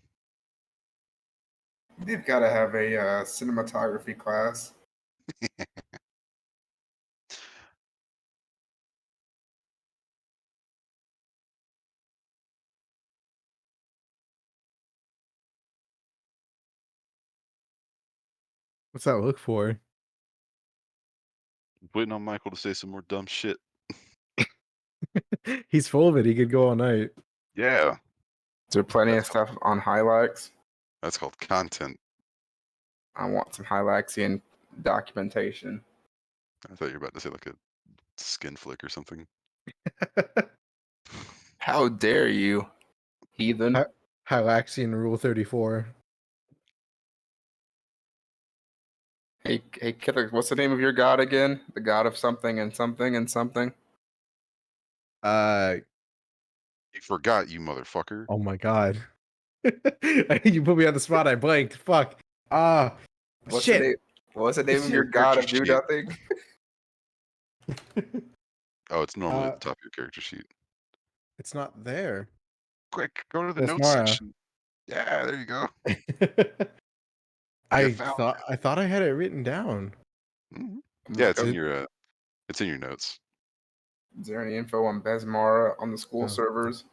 They've got to have a cinematography class. What's that look for? Waiting on Michael to say some more dumb shit. He's full of it. He could go all night. Yeah, Is there plenty of That's stuff on Hilux? that's called content. I want some Hiluxian documentation. I thought you were about to say like a skin flick or something. How dare you, heathen? Hylaxian Rule 34. Hey, kid, what's the name of your god again? The god of something and something and something. You forgot, you motherfucker. Oh my god. You put me on the spot. I blanked. Fuck. Ah, What's the shit. name? What's the name It's of in your your god character of do sheet. nothing? Oh, it's normally Uh, at the top of your character sheet. it's not there. Quick, go to the notes Besmara. section. Yeah, there you go. You I found thought I had it written down. it. Mhm. Yeah, Let's it's go. in your it's in your notes. Is there any info on Besmara on the school Oh. servers?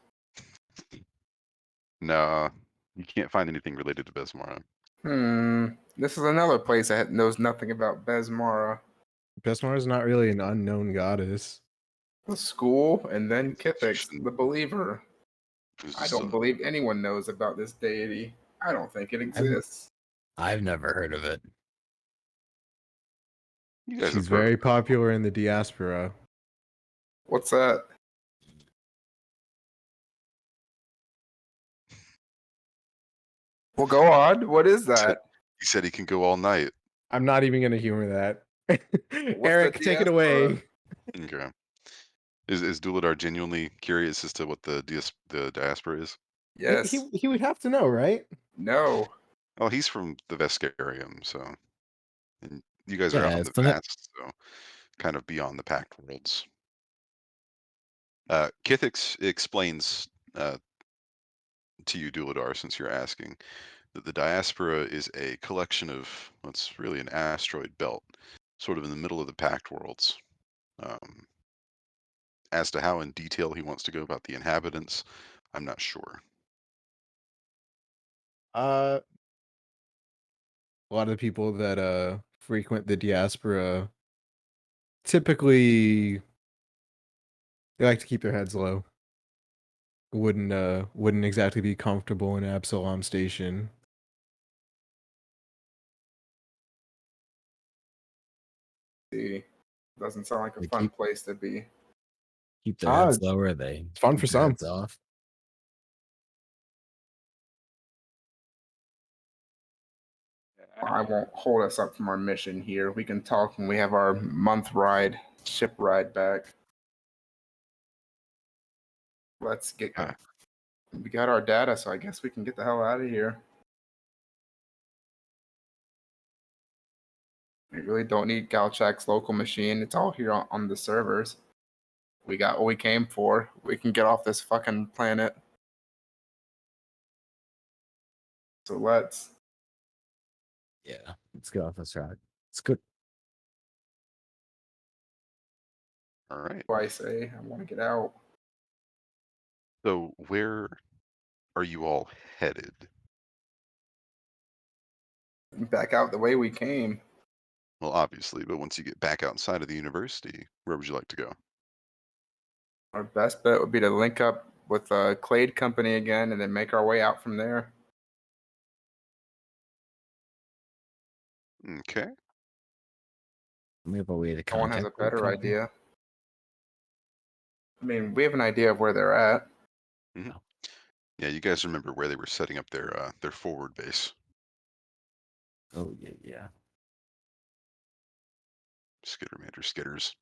No, you can't find anything related to Besmara. This is another place that knows nothing about Besmara. Besmara is not really an unknown goddess. The school, and then Kithix, Institution the believer. is I just don't believe anyone knows about this deity. I don't think it exists. I've never heard of it. you guys She's have heard of very it before. popular in the diaspora. What's that? Well, go on. What is that? He said he can go all night. I'm not even gonna humor that. What's Eric, the take it diaspora? away. Okay. Is Duladar genuinely curious as to what the diaspora is? Yes. He would have to know, right? No. Oh, he's from the Vescarium, so and you guys are out Yeah, in it's the from the vast, so kind of beyond the Pact worlds. Kithix explains to you, Duladar, since you're asking, that the diaspora is a collection of what's really an asteroid belt, sort of in the middle of the Pact worlds. Um, as to how in detail he wants to go about the inhabitants, I'm not sure. A lot of the people that frequent the diaspora typically they like to keep their heads low. Wouldn't exactly be comfortable in Absalom Station. See, doesn't sound like a they fun place to be. keep their Ah, heads lower. They it's fun keep for their some. heads off. I won't hold us up from our mission here. We can talk when we have our ship ride back. Let's get. Uh, We got our data, so I guess we can get the hell out of here. We really don't need Galchak's local machine. It's all here on the servers. We got what we came for. We can get off this fucking planet. So let's. Yeah, let's get off this route. It's good. all right. What do I say? I want to get out. So where are you all headed? Back out the way we came. Well, obviously, but once you get back outside of the university, where would you like to go? Our best bet would be to link up with Clade Company again and then make our way out from there. Okay. We have a way to No one has a contact the better company. idea. I mean, we have an idea of where they're at. Yeah, you guys remember where they were setting up their forward base. Oh yeah, yeah. Skittermander skitters.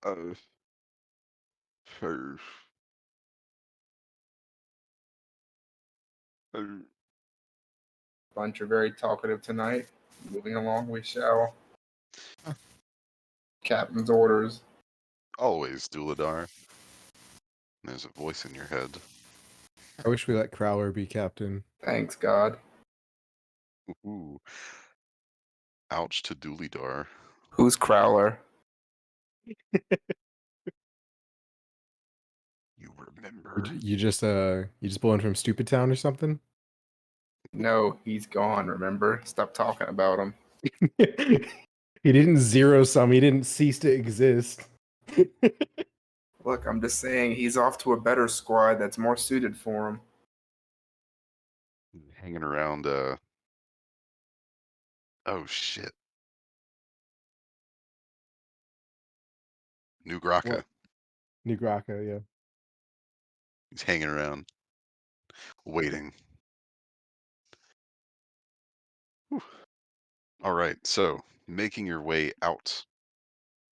Uh, er, er, Bunch are very talkative tonight. Moving along, we shall. Captain's orders. always, Duladar. There's a voice in your head. I wish we let Crowler be captain. Thanks, God. Ooh. Ouch to Doolidar. Who's Crowler? You remember? You just pulling from Stupid Town or something? No, he's gone, remember? Stop talking about him. He didn't zero sum. He didn't cease to exist. Look, I'm just saying he's off to a better squad that's more suited for him. Hanging around, oh shit. New Graka. What? New Graka, yeah. He's hanging around, waiting. Whew. All right, so making your way out,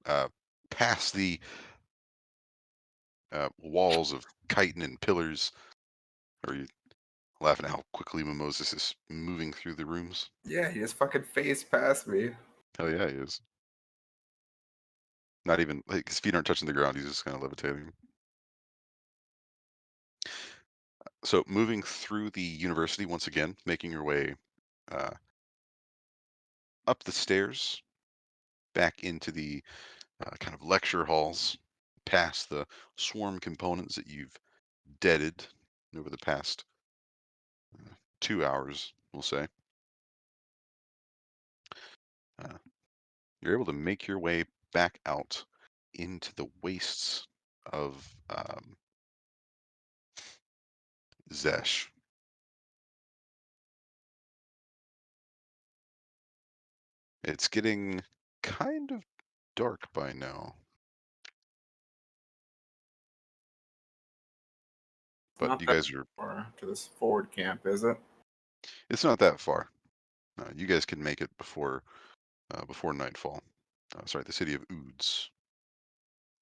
uh, past the walls of chitin and pillars. Are you laughing at how quickly Mimosas is moving through the rooms? Yeah, he just fucking phased past me. Hell yeah, he is. Not even like his feet aren't touching the ground. He's just kind of levitating. So moving through the university once again, making your way uh, up the stairs, back into the kind of lecture halls, past the swarm components that you've deaded over the past 2 hours, we'll say. Uh, you're able to make your way back out into the wastes of Zesh. It's getting kind of dark by now, but Not you that guys are, far to this forward camp, is it? it's not that far. You guys can make it before nightfall. Sorry, the city of Oods.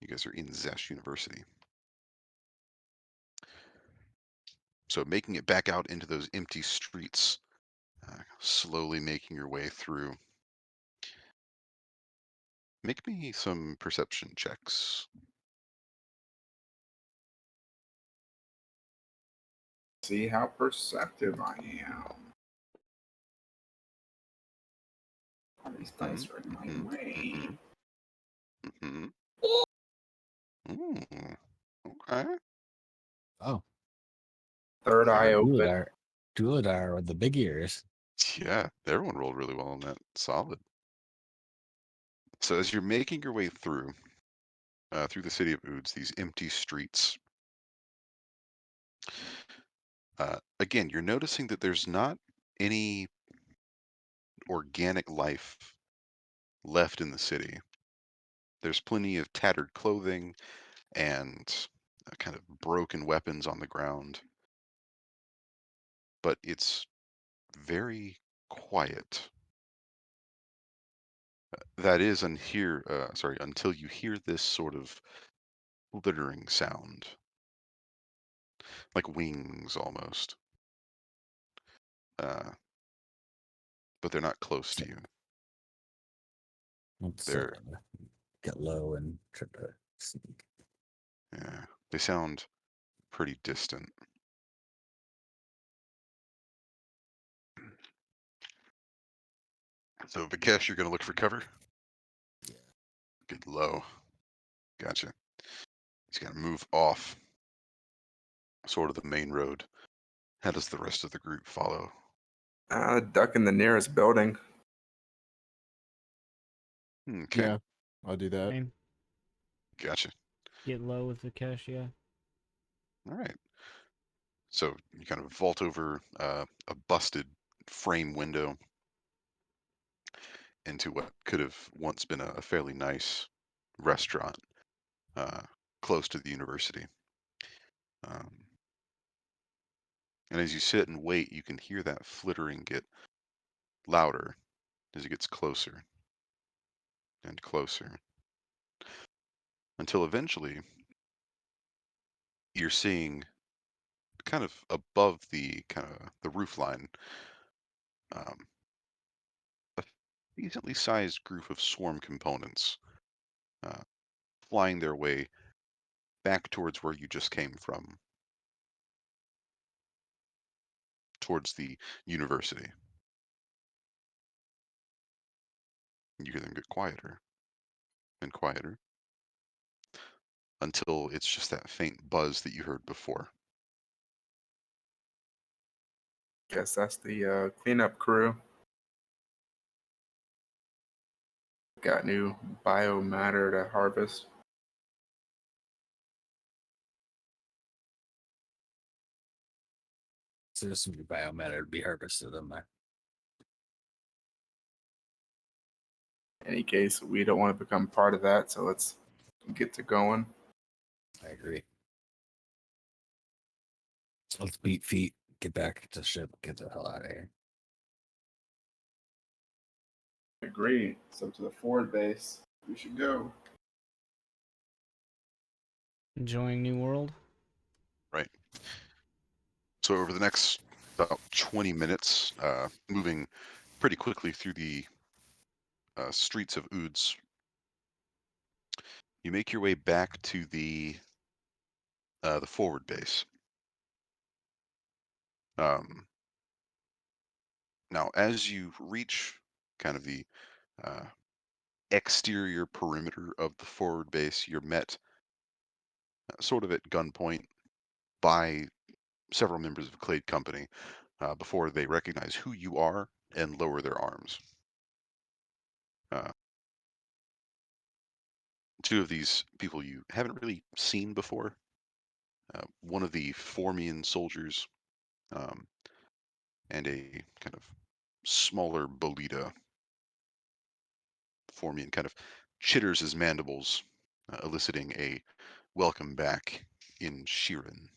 You guys are in Zesh University. So making it back out into those empty streets, slowly making your way through. Make me some perception checks. See how perceptive I am. All these dice are in Mm-hmm, my way. mm-hmm, mm-hmm. Okay. Oh, Third eye open. Duladar with the big ears. Yeah, everyone rolled really well on that. Solid. So as you're making your way through the city of Oods, these empty streets, again, you're noticing that there's not any organic life left in the city. There's plenty of tattered clothing and kind of broken weapons on the ground, but it's very quiet. That is until you hear this sort of littering sound, like wings almost. Uh, but they're not close to So you. let's They're get low and try to sneak. yeah, they sound pretty distant. So Vikesh, you're gonna look for cover. Get low. Gotcha. He's got to move off sort of the main road. How does the rest of the group follow? Duck in the nearest building. Okay, Yeah, I'll do that. Same. gotcha. Get low with the cash, yeah. All right. So you kind of vault over a busted frame window into what could have once been a fairly nice restaurant uh, close to the university. Um, and as you sit and wait, you can hear that flittering get louder as it gets closer. and closer until eventually you're seeing kind of above the roof line, um, a decently sized group of swarm components uh, flying their way back towards where you just came from, towards the university. You hear them get quieter and quieter until it's just that faint buzz that you heard before. Guess that's the cleanup crew. Got new biomatter to harvest. So there's some biomatter to be harvested in there. In any case, we don't want to become part of that, so let's get to going. I agree. So let's beat feet, get back to ship, get the hell out of here. Agree. So to the forward base, we should go. Enjoying New World. Right. So over the next about 20 minutes, moving pretty quickly through the streets of Ouds, you make your way back to the forward base. Um, Now, as you reach kind of the uh, exterior perimeter of the forward base, you're met sort of at gunpoint by several members of Clade Company before they recognize who you are and lower their arms. Uh, Two of these people you haven't really seen before. One of the Formian soldiers um, and a kind of smaller Bolita Formian kind of chitters his mandibles, eliciting a welcome back in Sheeran.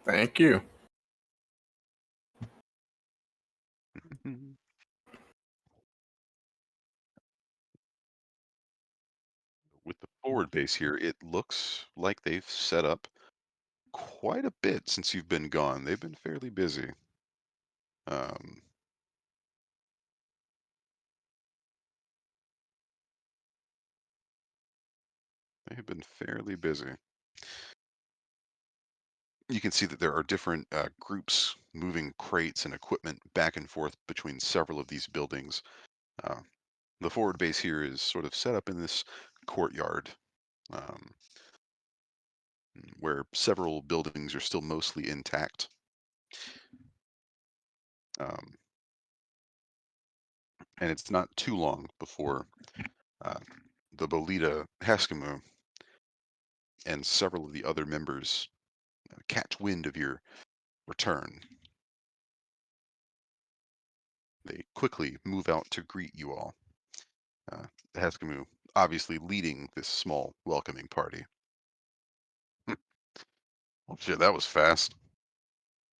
Thank you. With the forward base here, it looks like they've set up quite a bit since you've been gone. They've been fairly busy. Um, they have been fairly busy. You can see that there are different groups moving crates and equipment back and forth between several of these buildings. Uh, the forward base here is sort of set up in this courtyard um, where several buildings are still mostly intact. Um, and it's not too long before uh, the Bolita Haskamu and several of the other members catch wind of your return. They quickly move out to greet you all. Haskamu obviously leading this small welcoming party. Well, shit, that was fast.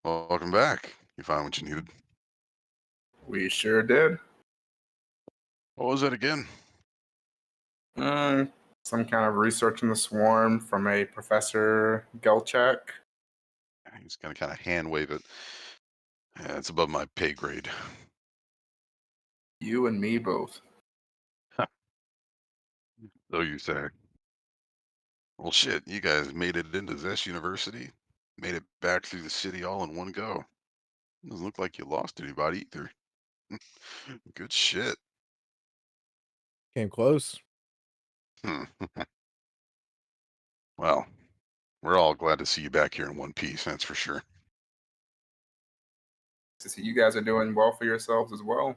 Welcome back. You found what you needed. We sure did. What was that again? Uh, some kind of research in the swarm from a Professor Gelchak. He's gonna kind of hand wave it. Yeah, it's above my pay grade. You and me both. So you say. Well, shit, you guys made it into this university, made it back through the city all in one go. Doesn't look like you lost anybody either. Good shit. Came close. Hmm. Well, we're all glad to see you back here in one piece, that's for sure. To see you guys are doing well for yourselves as well.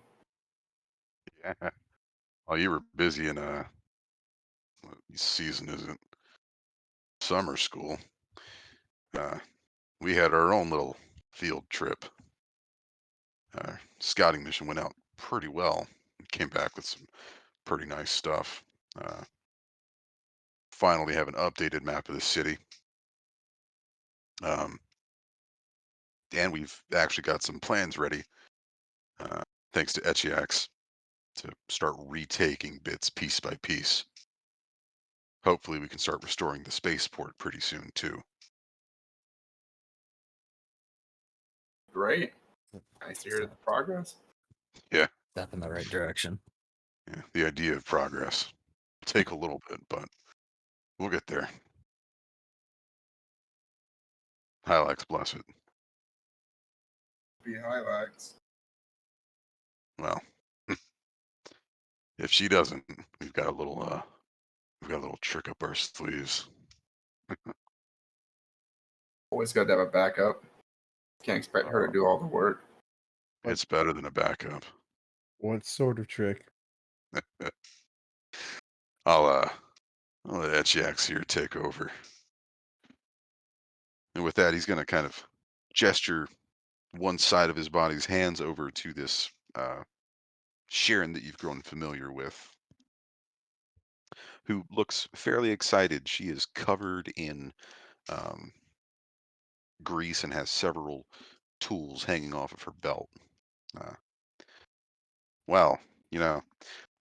Yeah. Oh, you were busy in what season is it? Summer school. Uh, we had our own little field trip. Scouting mission went out pretty well. Came back with some pretty nice stuff. Uh, Finally have an updated map of the city. Um, and we've actually got some plans ready thanks to Etchiax, to start retaking bits piece by piece. Hopefully we can start restoring the spaceport pretty soon too. Great. Nice to hear the progress. Yeah, Step in the right direction. yeah. The idea of progress. Take a little bit, but we'll get there. Hylax bless it. Be highlights. Well, if she doesn't, we've got a little trick up our sleeves. Always got to have a backup. Can't expect her to do all the work. It's better than a backup. What sort of trick? I'll let Etchiax here take over. And with that, he's gonna kind of gesture one side of his body's hands over to this Sharon that you've grown familiar with, who looks fairly excited. She is covered in um, grease and has several tools hanging off of her belt. Uh, well, you know,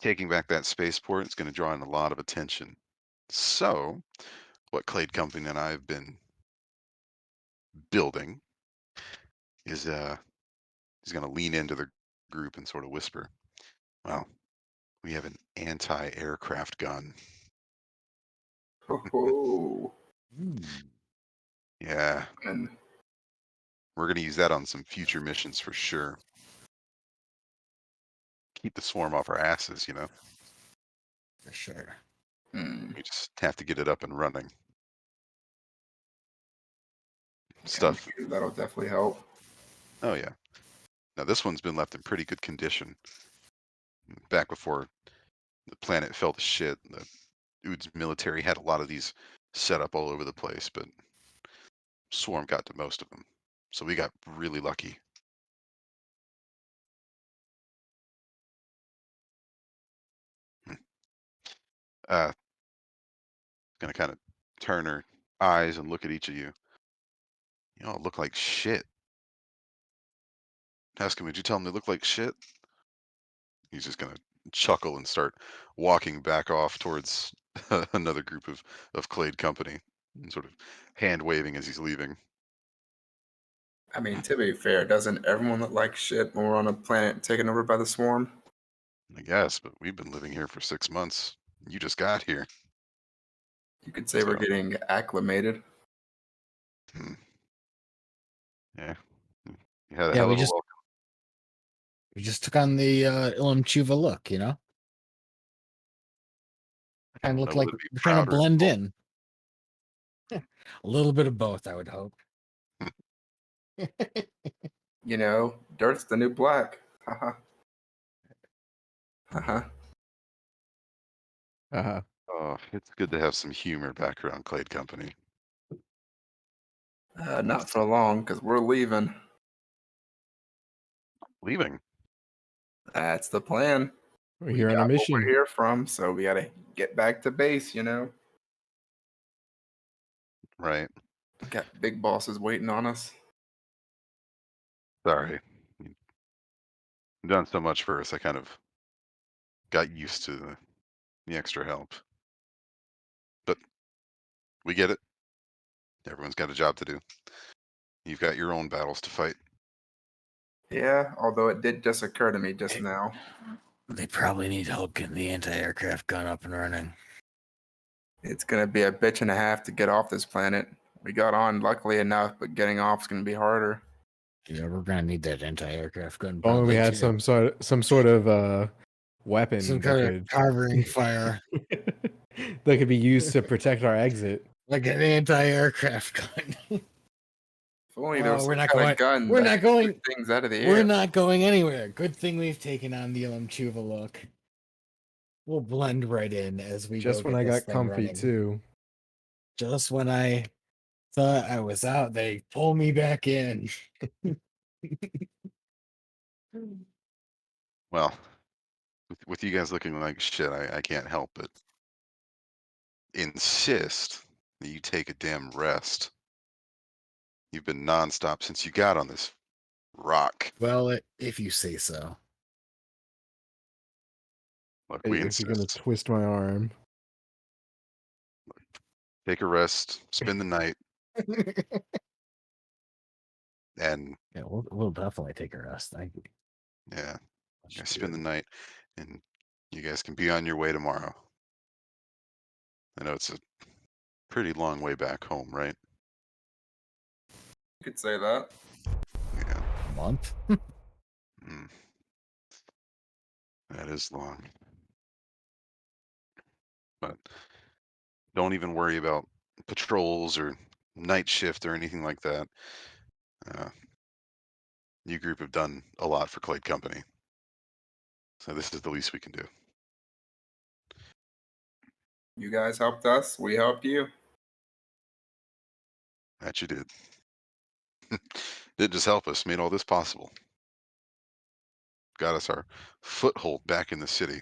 taking back that spaceport is going to draw in a lot of attention. So, what Clade Company and I have been building is he's going to lean into the group and sort of whisper, "Well, we have an anti-aircraft gun. Oh, Yeah, and we're going to use that on some future missions for sure. Keep the swarm off our asses, you know. For sure. We just have to get it up and running. Stuff. computer, that'll definitely help. Oh yeah. Now this one's been left in pretty good condition. Back before the planet fell to shit, the Ud's military had a lot of these set up all over the place, but Swarm got to most of them. So we got really lucky. Hmm. Gonna kind of turn her eyes and look at each of you. You all look like shit. Heskin, would you tell them they look like shit? He's just gonna chuckle and start walking back off towards another group of Clade Company, and sort of hand waving as he's leaving. I mean, to be fair, doesn't everyone look like shit when we're on a planet taken over by the swarm? I guess, but we've been living here for 6 months. You just got here. You could say we're So, getting acclimated. hmm, yeah. You had a Yeah, hell we of a just welcome. we just took on the Ilemchuuva look, you know? I Kind of don't look know like whether to be we're trying to proud or blend insulted. in. A little bit of both, I would hope. You know, dirt's the new black. Haha. Haha. Uh-huh. Oh, it's good to have some humor back around Clade Company. Not for long, because we're leaving. Leaving, That's the plan. We're We here on a got what we're mission. here from, so we gotta get back to base, you know? right? Got big bosses waiting on us. Sorry. You've done so much for us. I kind of got used to the extra help. But we get it. Everyone's got a job to do. You've got your own battles to fight. Yeah, although it did just occur to me just now. They probably need help getting the anti-aircraft gun up and running. It's gonna be a bitch and a half to get off this planet. We got on luckily enough, but getting off is gonna be harder. Yeah, we're gonna need that anti-aircraft gun. Only we Probably had too. some sort of weapon Some that kind of could covering fire, that could be used to protect our exit. like an anti-aircraft gun. If only there was Oh, we're some not kind going. of gun We're that not could going. shoot things out of the We're air. not going anywhere. Good thing we've taken on the Ilemchuuva look. We'll blend right in as we go Just when get I this got thing comfy running. too. Just when I thought I was out, they pull me back in. Well, with you guys looking like shit, I can't help but insist that you take a damn rest. You've been nonstop since you got on this rock. Well, if you say so. Look, Hey, we if you're gonna insist. twist my arm. Take a rest, spend the night, and Yeah, we'll definitely take a rest. Thank you. yeah, Much yeah, spend the good. night, and you guys can be on your way tomorrow. I know it's a pretty long way back home, right? You could say that. Yeah, Month? mm, that is long. But don't even worry about patrols or night shift or anything like that. Uh, you group have done a lot for Clade Company, so this is the least we can do. You guys helped us. We helped you. That you did. Didn't just help us, made all this possible. Got us our foothold back in the city.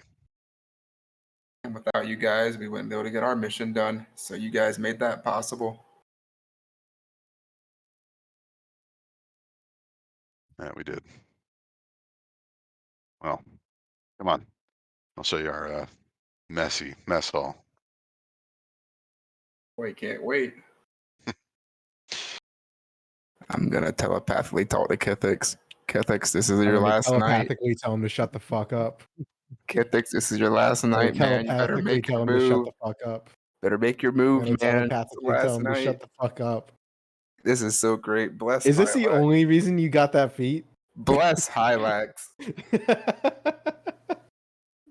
And without you guys, we wouldn't be able to get our mission done. So you guys made that possible. That we did. Well, come on. I'll show you our messy mess hall. Wait, can't wait. I'm gonna telepathically talk to Kithix. Kithix, this is I'm your gonna last night. telepathically tell him to shut the fuck up. Kithix, this is your last I'm gonna night, man. You better telepathically make tell your him to shut move. the fuck up. Better make your I'm move, gonna man. It's the telepathically tell last him to night. shut the fuck up. This is so great. Bless Is this the Hylax. only reason you got that feat? Bless Hylax.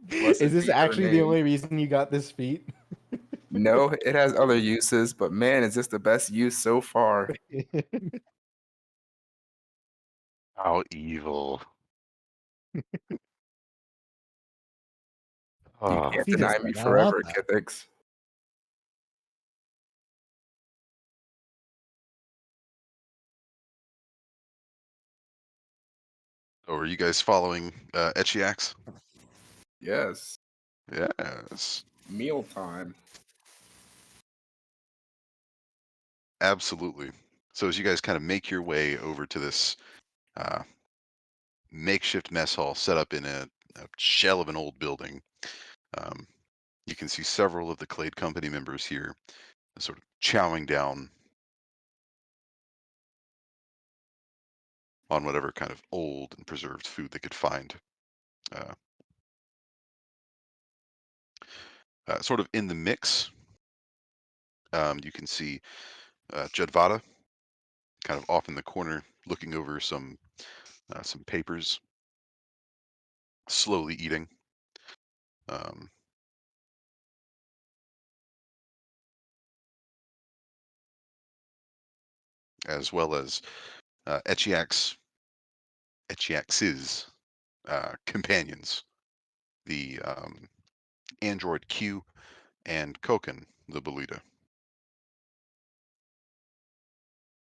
Blessed Is this be her actually the name. only reason you got this feat? No, it has other uses, but man, is this the best use so far? How evil. You Oh, can't Feed us deny me then. I want forever, that. Kithix. so are you guys following Etchiax? Yes. Yes, Mealtime. absolutely. So as you guys kind of make your way over to this uh, makeshift mess hall set up in a shell of an old building, um, you can see several of the Clade Company members here sort of chowing down on whatever kind of old and preserved food they could find. Uh, sort of in the mix, you can see Jedvada kind of off in the corner looking over some papers, slowly eating. Um, as well as Etchiax's companions, the android Q and Koken, the Belita.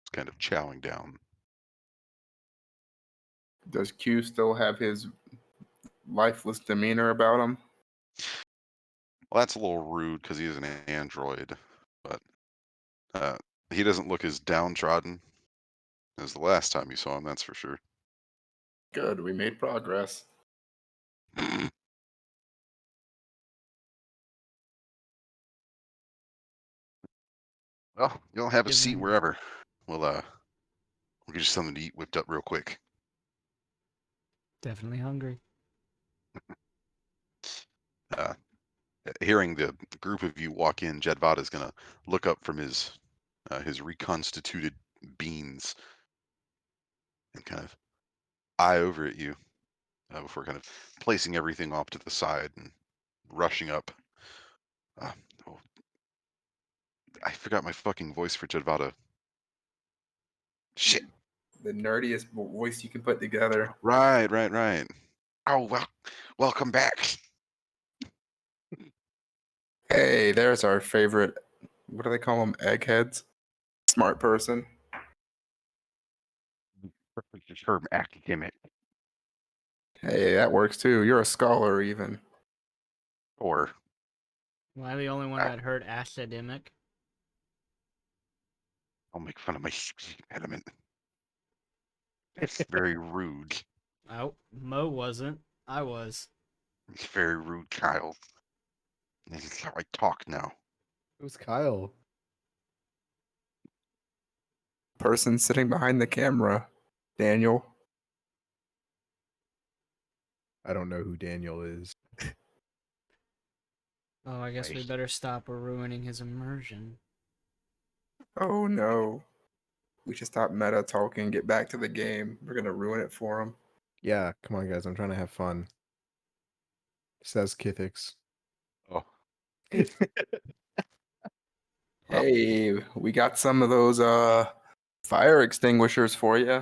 It's kind of chowing down. Does Q still have his lifeless demeanor about him? Well, that's a little rude because he is an android, but uh, he doesn't look as downtrodden as the last time you saw him, that's for sure. Good, we made progress. Well, you'll have a seat Given wherever. We'll get you something to eat whipped up real quick. definitely hungry. Uh, hearing the group of you walk in, Jedvada's gonna look up from his reconstituted beans and kind of eye over at you before kind of placing everything off to the side and rushing up. Uh, oh, I forgot my fucking voice for Jedvada. Shit. The nerdiest voice you can put together. Right. Oh well, welcome back. Hey, there's our favorite. What do they call them? Eggheads? Smart person. Term academic Hey, that works too. You're a scholar, even. or Am I the only one that heard academic? I'll make fun of my speech impediment. It's very rude. Oh, Mo wasn't. I was. It's very rude, child. This is how I talk now. Who's Kyle? Person sitting behind the camera, Daniel. I don't know who Daniel is. Oh, I guess we Nice. better stop ruining his immersion. Oh no. We should stop meta talking and get back to the game. We're gonna ruin it for him. Yeah, come on, guys. I'm trying to have fun. Says Kithix. Oh, Hey, we got some of those fire extinguishers for you.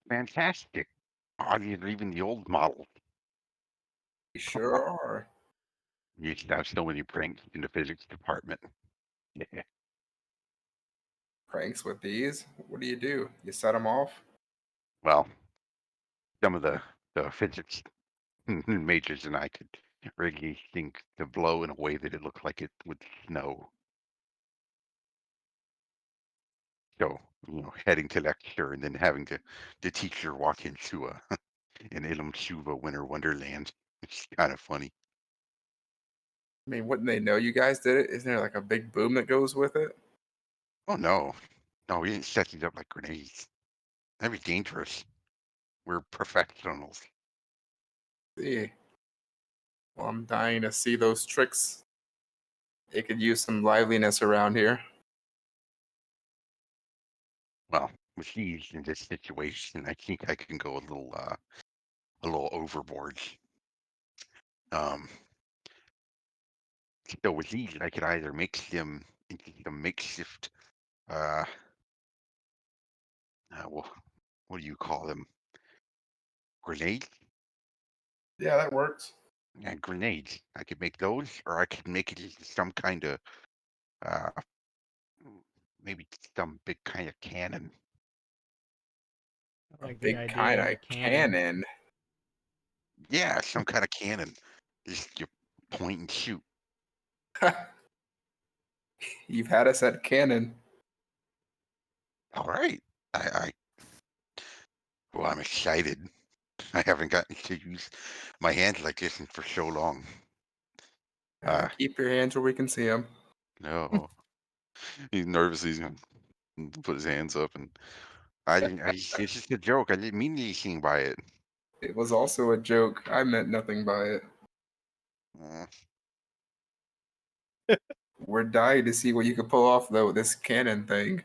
fantastic. Oddly, even the old model. We sure are. You used to have so many pranks in the physics department. Yeah. Pranks with these? What do? You set them off? Well, some of the physics majors and I could really think to blow in a way that it looked like it would snow. So, heading to lecture and then having the teacher walk into an Ilemchuuva winter wonderland. It's kind of funny. I mean, wouldn't they know you guys did it? Isn't there like a big boom that goes with it? Oh no, no, we didn't set these up like grenades. That'd be dangerous. We're professionals. See. Well, I'm dying to see those tricks. They could use some liveliness around here. Well, with these in this situation, I think I can go a little overboard. Um, so with these, I could either make them into some makeshift, uh, what do you call them? Grenades? Yeah, that works. Yeah, grenades. I could make those, or I could make it into some kind of, uh, maybe some big kind of cannon. I A like the big idea kind of of a cannon. cannon. Yeah, some kind of cannon. Just you point and shoot. You've had us at cannon. All right. I well, I'm excited. I haven't gotten to use my hands like this for so long. Keep your hands where we can see them. No, he's nervous. He's gonna put his hands up, and I didn't. It's just a joke. I didn't mean anything by it. It was also a joke. I meant nothing by it. Uh, We're dying to see what you can pull off, though, with this cannon thing.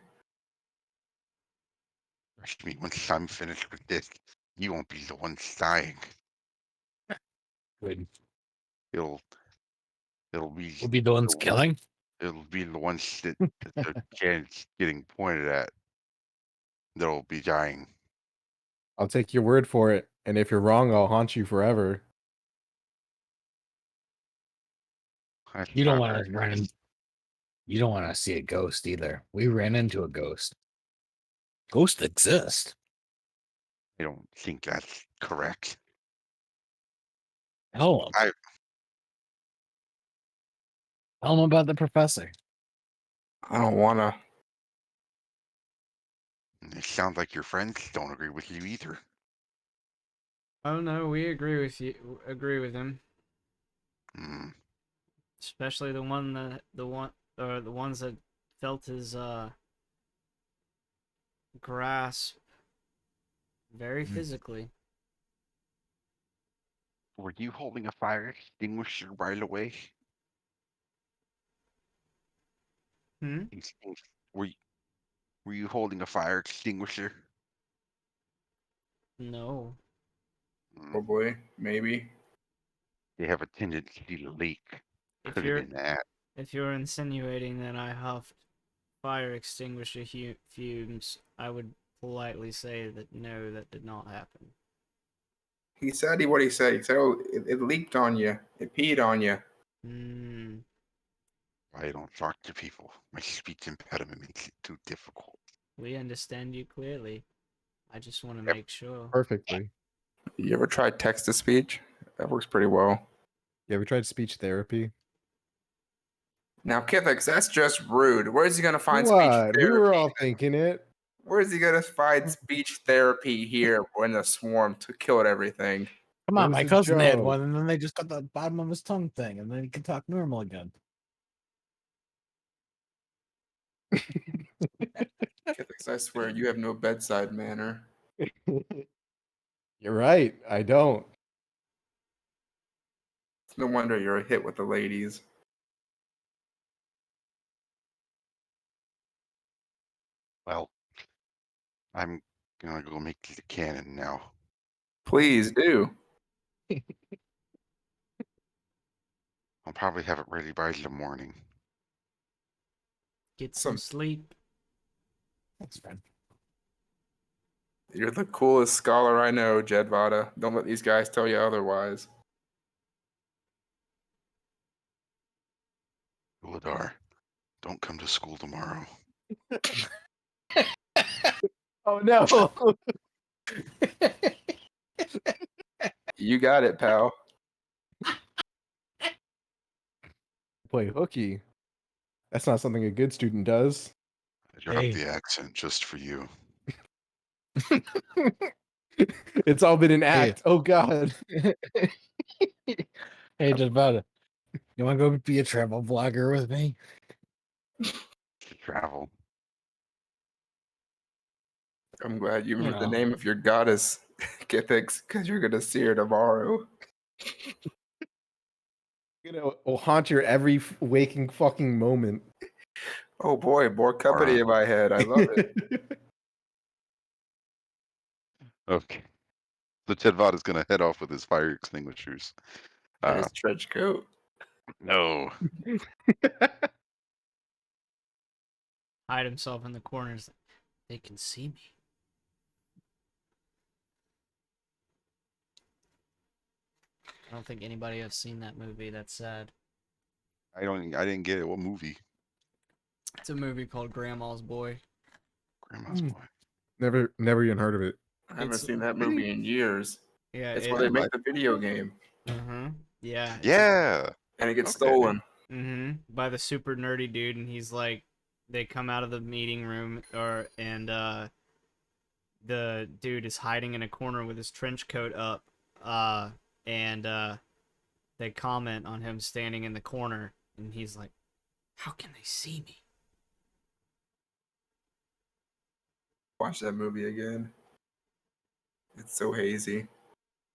trust me, once I'm finished with this, you won't be the one dying. Good. It'll it'll be We'll be the ones the- killing. it'll be the ones that the cannon's getting pointed at that'll be dying. I'll take your word for it. And if you're wrong, I'll haunt you forever. That's You don't not want very to run in. You don't want to see a ghost either. We ran into a ghost. Ghosts exist. I don't think that's correct. Tell them. I Tell them about the professor. I don't want to. It sounds like your friends don't agree with you either. Oh no, we agree with you. Agree with him, Hmm. especially the ones that felt his grasp very physically. Were you holding a fire extinguisher right away? Hmm. Were you, were you holding a fire extinguisher? No. Hmm. Probably. Maybe. They have a tendency to leak. If Put it you're in that. if you're insinuating that I huffed fire extinguisher fumes, I would politely say that no, that did not happen. He said what he said. He said, "Oh, it leaked on you. It peed on you." Hmm. I don't talk to people. My speech impediment makes it too difficult. We understand you clearly. I just want to Yep. make sure. Perfectly. You ever tried text to speech? That works pretty well. You ever tried speech therapy? Now, Kithix, that's just rude. Where's he gonna find speech What? We were therapy? all thinking it. Where's he gonna find speech therapy here when the swarm killed everything? Come It on, was my a cousin had joke. one, and then they just got the bottom of his tongue thing, and then he can talk normal again. Kithix, I swear you have no bedside manner. You're right. I don't. It's no wonder you're a hit with the ladies. Well, I'm gonna go make the cannon now. Please do. I'll probably have it ready by the morning. Get some sleep. That's fine. You're the coolest scholar I know, Jedvada. Don't let these guys tell you otherwise. Uladar, don't come to school tomorrow. Oh no. You got it, pal. Play hooky. That's not something a good student does. I dropped Hey. the accent just for you. It's all been an Hey. act. Oh god. Hey, just about it. You want to go be a travel vlogger with me? Travel. I'm glad you remember the know. name of your goddess, Kithix, because you're gonna see her tomorrow. Will haunt your every waking fucking moment. Oh boy, more company in my head. I love it. Okay. So Tedvad is gonna head off with his fire extinguishers. And his trench coat. No. Hide himself in the corners. They can see me. I don't think anybody has seen that movie. That's sad. I didn't get it. What movie? It's a movie called Grandma's Boy. Grandma's Hmm. Boy. Never even heard of it. I haven't It's- seen that movie in years. Yeah, It's it. where they I make like- the video game Yeah. Yeah. and it gets Okay. stolen. By the super nerdy dude, and he's like, they come out of the meeting room, and the dude is hiding in a corner with his trench coat up, and they comment on him standing in the corner, and he's like, "How can they see me?" Watch that movie again. It's so hazy.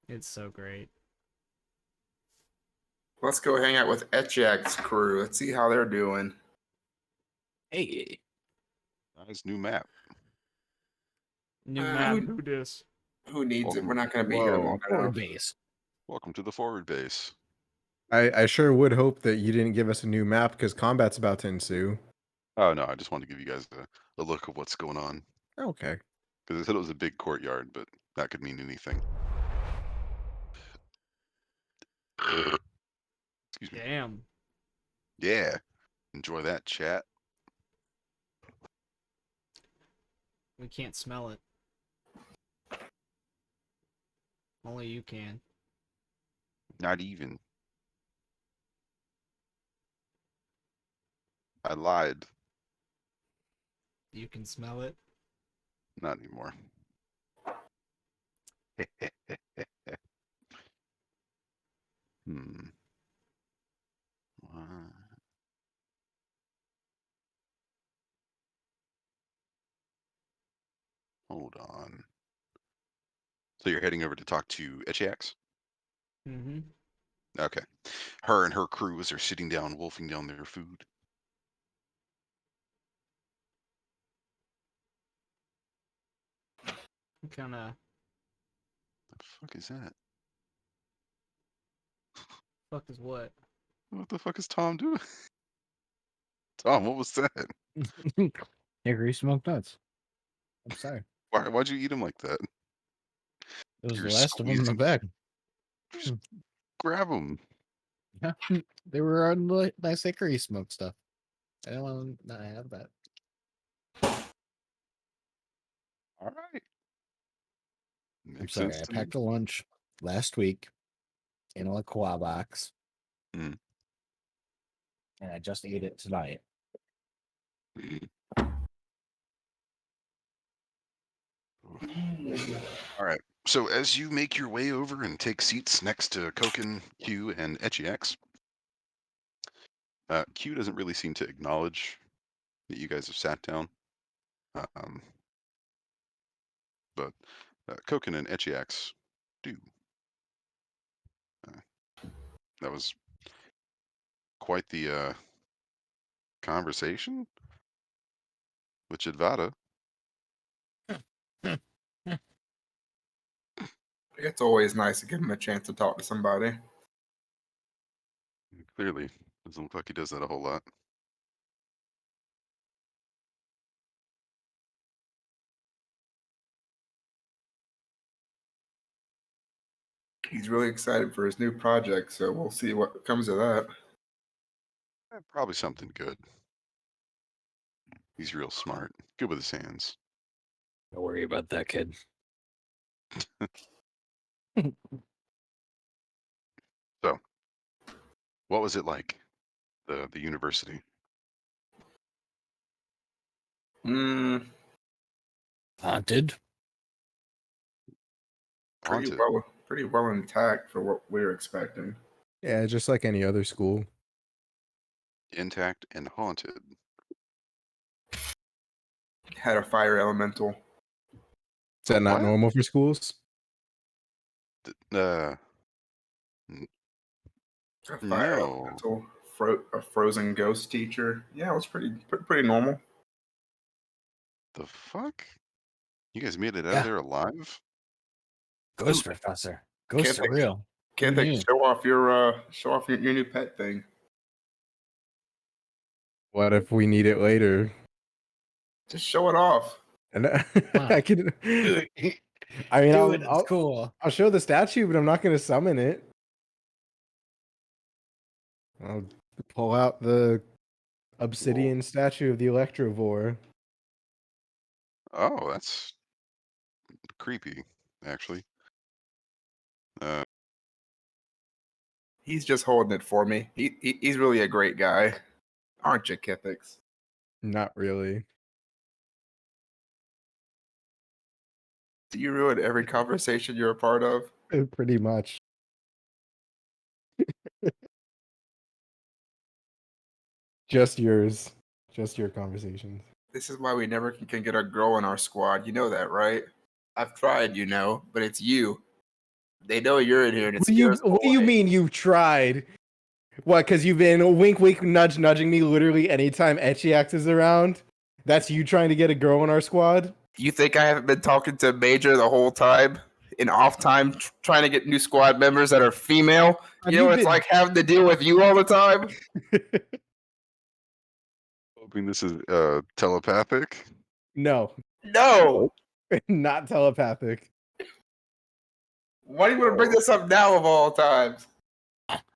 It's so great. Let's go hang out with Etchak's crew. Let's see how they're doing. Hey. Nice new map. New Uh, map, who- who dis? Who needs it? Welcome. We're not going to be here Whoa. long Forward enough. base. Welcome to the forward base. I sure would hope that you didn't give us a new map because combat's about to ensue. Oh no, I just wanted to give you guys a look of what's going on. Okay. Because I said it was a big courtyard, but that could mean anything. Excuse me. Damn. Yeah. Enjoy that, chat. We can't smell it. Only you can. Not even. I lied. You can smell it. Not anymore. Hmm. Why- Hold on. So you're heading over to talk to Etchiax? Mm-hmm. Okay. Her and her crew, as they're sitting down, wolfing down their food. Kind of. The fuck is that? Fuck is what? What the fuck is Tom doing? Tom, what was that? Hickory smoked nuts. I'm sorry. Why'd you eat him like that? It was You're the last of them in the squeezing. bag. Just grab them. Yeah. They were on the nice hickory smoke stuff. I don't want to not have that. All right. I'm Makes sorry. sense I to me. packed a lunch last week in a LaCroix box. Mm. And I just ate it tonight. All right. So as you make your way over and take seats next to Koken, Q, and Etchiex, Q doesn't really seem to acknowledge that you guys have sat down. Um, but Koken and Etchiex do. Uh, that was quite the conversation with Jadvada. It's always nice to give him a chance to talk to somebody. Clearly, doesn't look like he does that a whole lot. He's really excited for his new project, so we'll see what comes of that. Probably something good. He's real smart, good with his hands. Don't worry about that kid. So, what was it like, the university? Mm, Haunted. Haunted, pretty well intact for what we were expecting. Yeah, just like any other school. intact, and haunted. Had a fire elemental. Is that not What? normal for schools? N- A fire no. elemental. A frozen ghost teacher. Yeah, it was pretty normal. The fuck? You guys made it out of Yeah. there alive? Ghost professor. Ghosts are real. Can't Who they knew? show off your new pet thing? What if we need it later? Just show it off. And Wow. I can. Do it. I mean, Do it. It's cool. I'll show the statue, but I'm not going to summon it. I'll pull out the obsidian statue of the Electrovore. Oh, that's creepy, actually. He's just holding it for me. He's really a great guy, aren't you, Kithix? Not really. Do you ruin every conversation you're a part of? Pretty much. Just yours. Just your conversations. This is why we never can get a girl in our squad. You know that, right? I've tried, but it's you. They know you're in here, and it scares them What do you away. mean you've tried? What, because you've been wink, wink, nudge, nudging me literally anytime Etchiax is around? That's you trying to get a girl in our squad? You think I haven't been talking to Major the whole time? In off time, trying to get new squad members that are female? Have You know you what it's been- like having to deal with you all the time? Hoping this is telepathic. No, No! not telepathic. Why do you want to bring this up now of all times?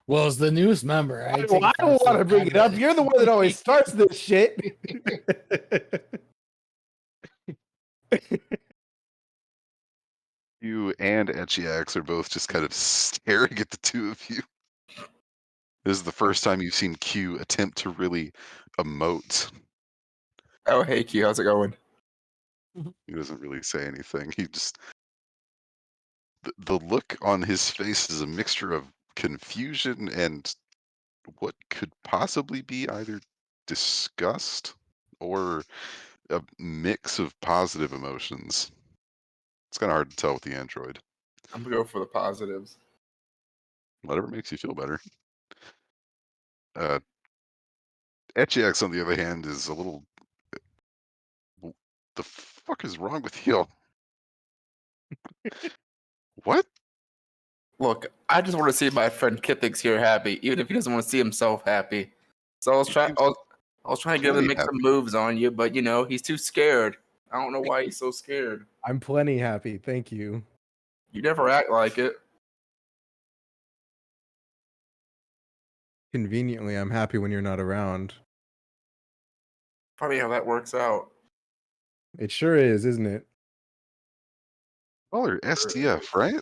Well, as the news member, I Well, I don't want to bring it up. You're the one that always starts this shit. You and Etchiax are both just kind of staring at the two of you. This is the first time you've seen Q attempt to really emote. Oh, hey, Q, how's it going? He doesn't really say anything. He just the look on his face is a mixture of confusion and what could possibly be either disgust or a mix of positive emotions. It's kind of hard to tell with the android. I'm gonna go for the positives. Whatever makes you feel better. Uh, Etchiax, on the other hand, is a little. The fuck is wrong with you? What? Look, I just want to see my friend Kithix here happy, even if he doesn't want to see himself happy. So I was trying. I was trying to get him to Plenty make some happy. moves on you, but he's too scared. I don't know why he's so scared. I'm plenty happy. Thank you. You never act like it. Conveniently, I'm happy when you're not around. Funny how that works out. It sure is, isn't it? Well, they're STF, right?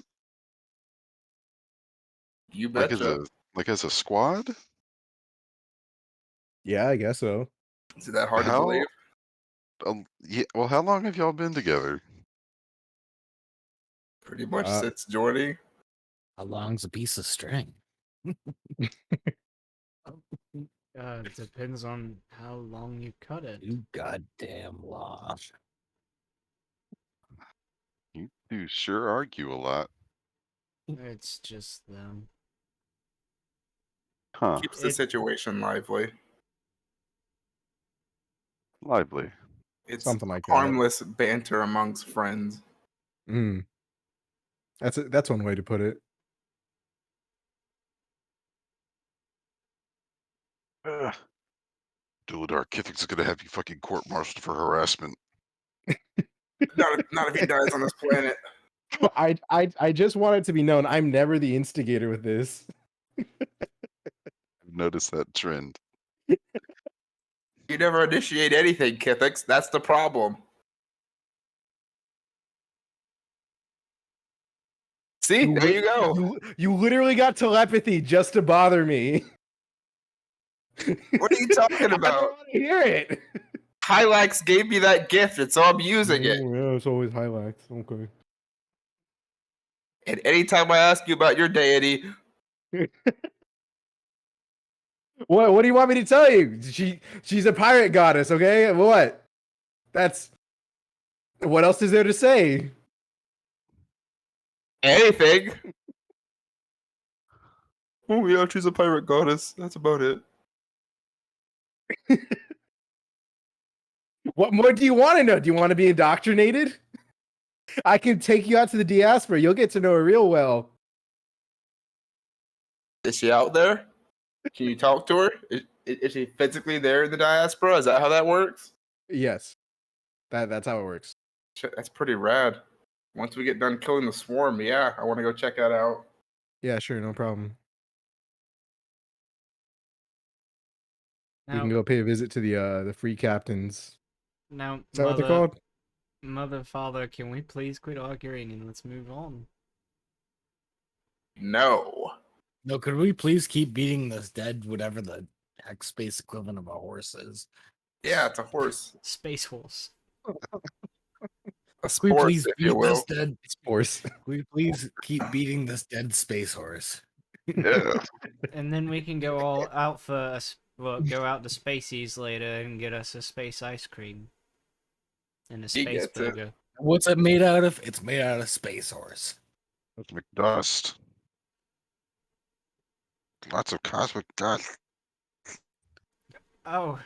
You Like betcha. as a squad? Yeah, I guess so. Is it that hard to How? believe? Yeah. Well, how long have y'all been together? Pretty much Uh, sits Jordy. How long's a piece of string? It depends on how long you cut it. You goddamn long. You do sure argue a lot. It's just them. Huh. Keeps the It- situation lively. Lively. It's Something like that. harmless banter amongst friends. Mm. That's one way to put it. Ugh. Duladar Kithik's gonna have you fucking court-martialed for harassment. Not if he dies on this planet. I just want it to be known I'm never the instigator with this. I've noticed that trend. You never initiate anything, Kithix. That's the problem. See, there you go. You literally got telepathy just to bother me. What are you talking I don't about? want to hear it. Hylax gave me that gift, and so I'm using it. Yeah, it's always Hylax. Okay. And anytime I ask you about your deity, What do you want me to tell you? She's a pirate goddess, okay? What? That's what else is there to say? anything. Oh yeah, she's a pirate goddess. That's about it. What more do you want to know? Do you want to be indoctrinated? I can take you out to the diaspora. You'll get to know her real well. Is she out there? Can you talk to her? Is she physically there in the diaspora? Is that how that works? Yes. That's how it works. Shit, that's pretty rad. Once we get done killing the swarm, yeah, I want to go check that out. Yeah, sure, no problem. We Now, can go pay a visit to the free captains. now, Is that what they're called? mother, father, can we please quit arguing and let's move on? No. No, could we please keep beating this dead, whatever the hex space equivalent of a horse is? Yeah, it's a horse. Space horse. A Can we sport, please if you beat will. this dead? Horse. Can we please keep beating this dead space horse? Yeah. And then we can go all out for us. Well, go out to Spacies later and get us a space ice cream and a He space gets it. burger. What's it made out of? It's made out of space horse. That's McDust. Lots of cosmic dust. Oh,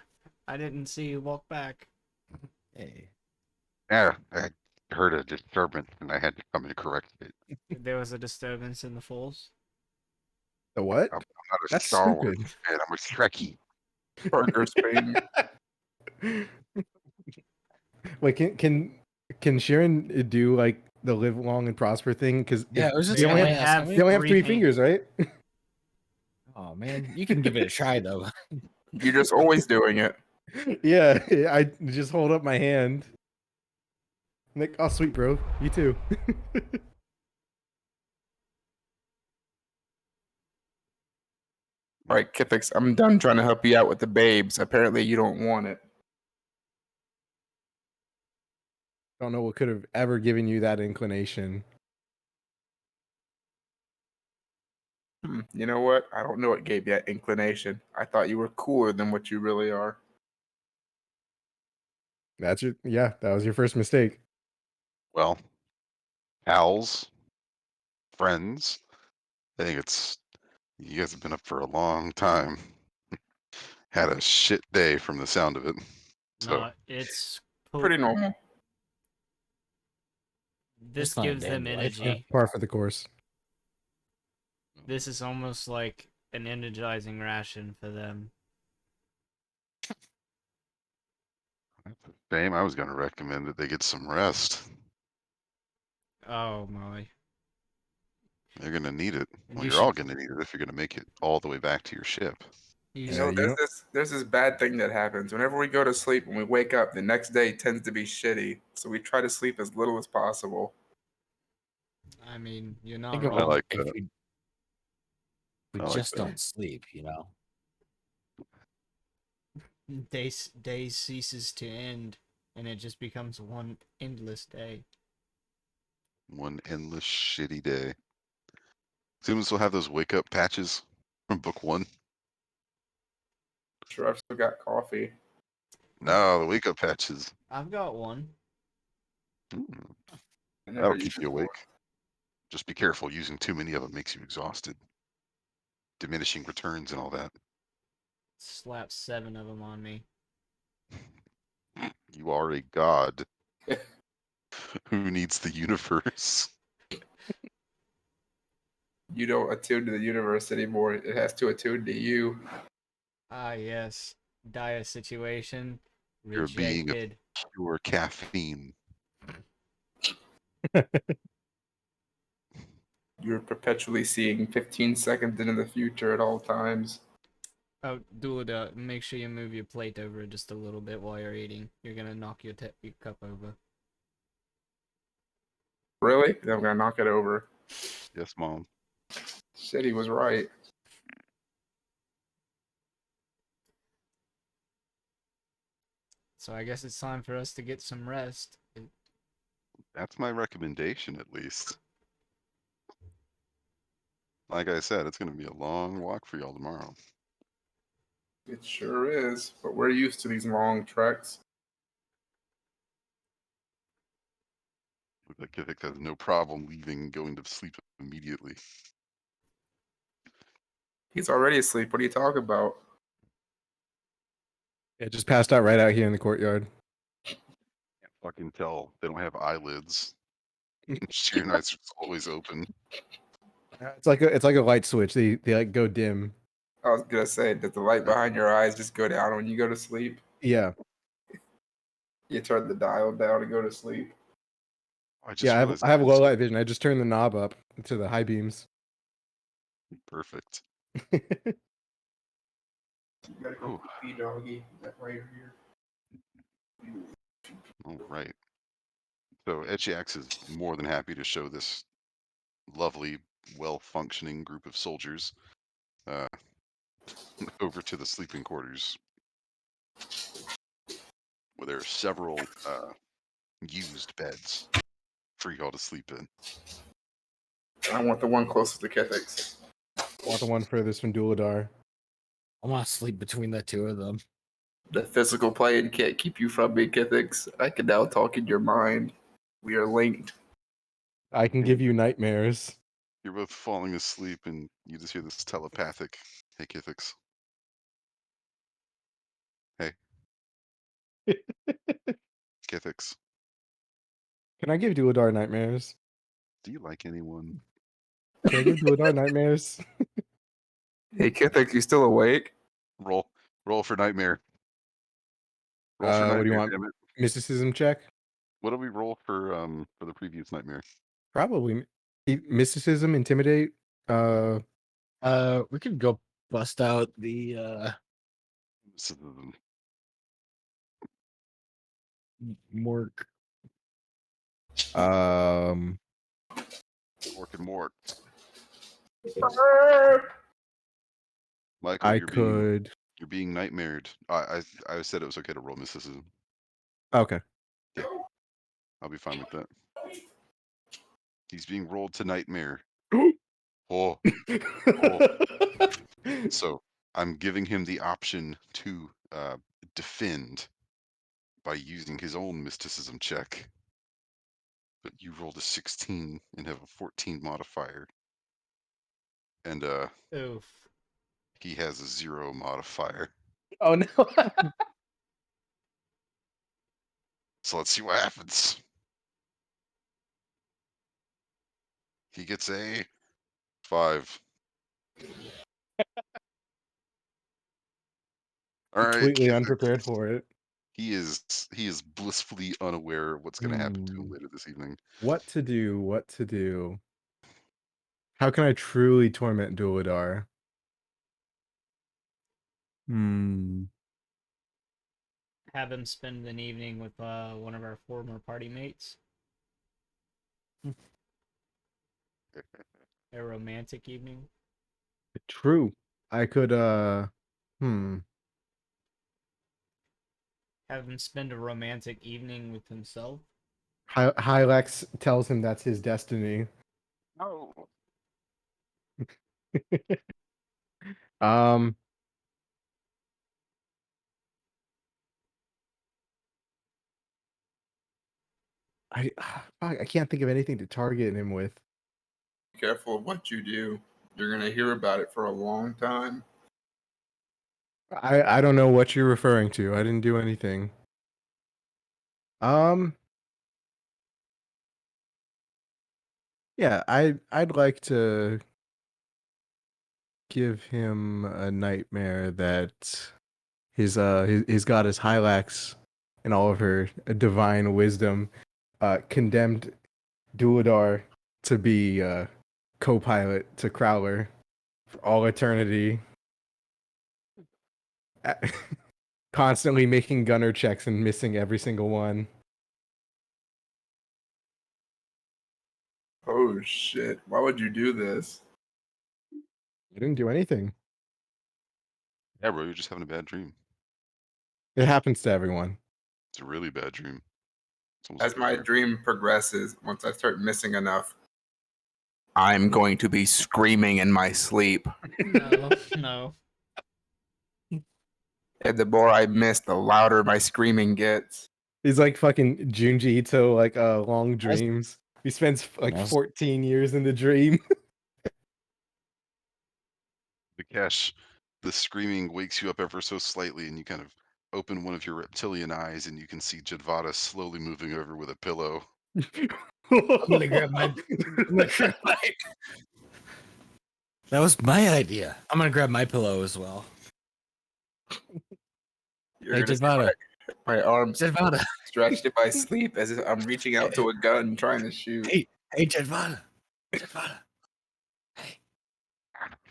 I didn't see you walk back. Hey. Yeah, I heard a disturbance and I had to come and correct it. There was a disturbance in the falls. The what? I'm not a That's Star Wars stupid. fan. I'm a Trekkie. Burger Spain. Wait, can Sharon do like the live long and prosper thing? Because Yeah, I was just they only gonna have, ask, they only have three fingers. fingers, right? Oh man, you can give it a try though. You're just always doing it. Yeah, I just hold up my hand. Like, oh sweet, bro, you too. All right, Kithix, I'm done trying to help you out with the babes. Apparently, you don't want it. Don't know what could have ever given you that inclination. You know what? I don't know what gave you that inclination. I thought you were cooler than what you really are. That was your first mistake. Well, pals, friends. I think you guys have been up for a long time. Had a shit day from the sound of it. So No, it's Pretty normal. This It's not a gives day them in the life, energy. Par for the course. This is almost like an energizing ration for them. that's a shame. I was going to recommend that they get some rest. Oh my. They're going to need it. Well, You you're all should- going to need it if you're going to make it all the way back to your ship. You You Yeah, know, you there's don't- this bad thing that happens. Whenever we go to sleep, when we wake up, the next day tends to be shitty. So we try to sleep as little as possible. I mean, you're not Think wrong. about I like if that. we I like just that. don't sleep, you know. Day ceases to end, and it just becomes one endless day. One endless shitty day. Students will have those wake up patches from book one. Sure, I've still got coffee. No, the wake up patches. I've got one. Mm, I that'll never keep used you it before. awake. Just be careful. Using too many of them makes you exhausted. Diminishing returns and all that. Slap 7 of them on me. You are a god who needs the universe. You don't attune to the universe anymore. It has to attune to you. Ah, yes. Dire situation. You're a being of Rejected. pure caffeine. You're perpetually seeing 15 seconds into the future at all times. Oh, dude, make sure you move your plate over just a little bit while you're eating. You're gonna knock your cup over. Really? I'm gonna knock it over. Yes, Mom. Shit, he was right. So I guess it's time for us to get some rest. That's my recommendation, at least. Like I said, it's going to be a long walk for y'all tomorrow. It sure is. But we're used to these long treks. Look like Kithix has no problem leaving and going to sleep immediately. He's already asleep. What are you talking about? It just passed out right out here in the courtyard. Can't fucking tell. They don't have eyelids. Sheer nights are always open. It's like a light switch. They like go dim. I was gonna say, does the light behind your eyes just go down when you go to sleep? Yeah. You turn the dial down to go to sleep. I just Yeah, realized I have low light vision. I just turn the knob up to the high beams. perfect. You gotta Ooh. go pee, doggy. That right here. All right. So Etchiax is more than happy to show this lovely, well-functioning group of soldiers uh, over to the sleeping quarters, where there are several used beds for y'all to sleep in. I want the one closest to Kithix. I want the one furthest from Duladar. I want to sleep between the two of them. The physical plane can't keep you from me, Kithix. I can now talk in your mind. We are linked. I can give you nightmares. You're both falling asleep, and you just hear this telepathic, "Hey, Kithix. Hey, Kithix. Can I give Duladar nightmares? Do you like anyone?" Can I give Duladar nightmares? Hey, Kithix, you still awake? Roll for nightmare. Roll for What do you nightmare. want? Damn it. Mysticism check? What do we roll for the previous nightmare? Probably. Mysticism, intimidate. We could go bust out the Mysticism. Mork. Um, Mork and Mork. Ah! Michael, I you're could. being nightmared. I said it was okay to roll mysticism. Okay. I'll be fine with that. He's being rolled to nightmare. Oh, so I'm giving him the option to defend by using his own mysticism check. But you rolled a 16 and have a 14 modifier. And Oof. he has a 0 modifier. Oh no. So let's see what happens. He gets a 5. All right, Completely Kithix. unprepared for it. He is blissfully unaware of what's going to happen to him later this evening. What to do? What to do? How can I truly torment Duladar? Hmm. Have him spend an evening with one of our former party mates. A romantic evening. True. I could. Hmm. Have him spend a romantic evening with himself. Hylex tells him that's his destiny. No. Um, I I can't think of anything to target him with. Be careful of what you do. You're gonna hear about it for a long time. I don't know what you're referring to. I didn't do anything. Um, yeah, I'd like to give him a nightmare that his goddess Hylax and all of her divine wisdom condemned Duladar to be co-pilot to Crowler for all eternity. Constantly making gunner checks and missing every single one. Oh shit! Why would you do this? I didn't do anything. Yeah, bro, you're just having a bad dream. It happens to everyone. It's a really bad dream. It's almost As like a my nightmare. dream progresses, once I start missing enough, I'm going to be screaming in my sleep. No, no. And the more I miss, the louder my screaming gets. He's like fucking Junji Ito, like long As- dreams. He spends like as- 14 years in the dream. Vikesh, the screaming wakes you up ever so slightly, and you kind of open one of your reptilian eyes, and you can see Jadvada slowly moving over with a pillow. I'm gonna grab my. I'm gonna grab my. That was my idea. I'm gonna grab my pillow as well. You're Hey, gonna see Jadvada. my arms Jadvada. stretched in my sleep as if I'm reaching out to a gun trying to shoot. Hey, Jadvada. Jadvada. Hey,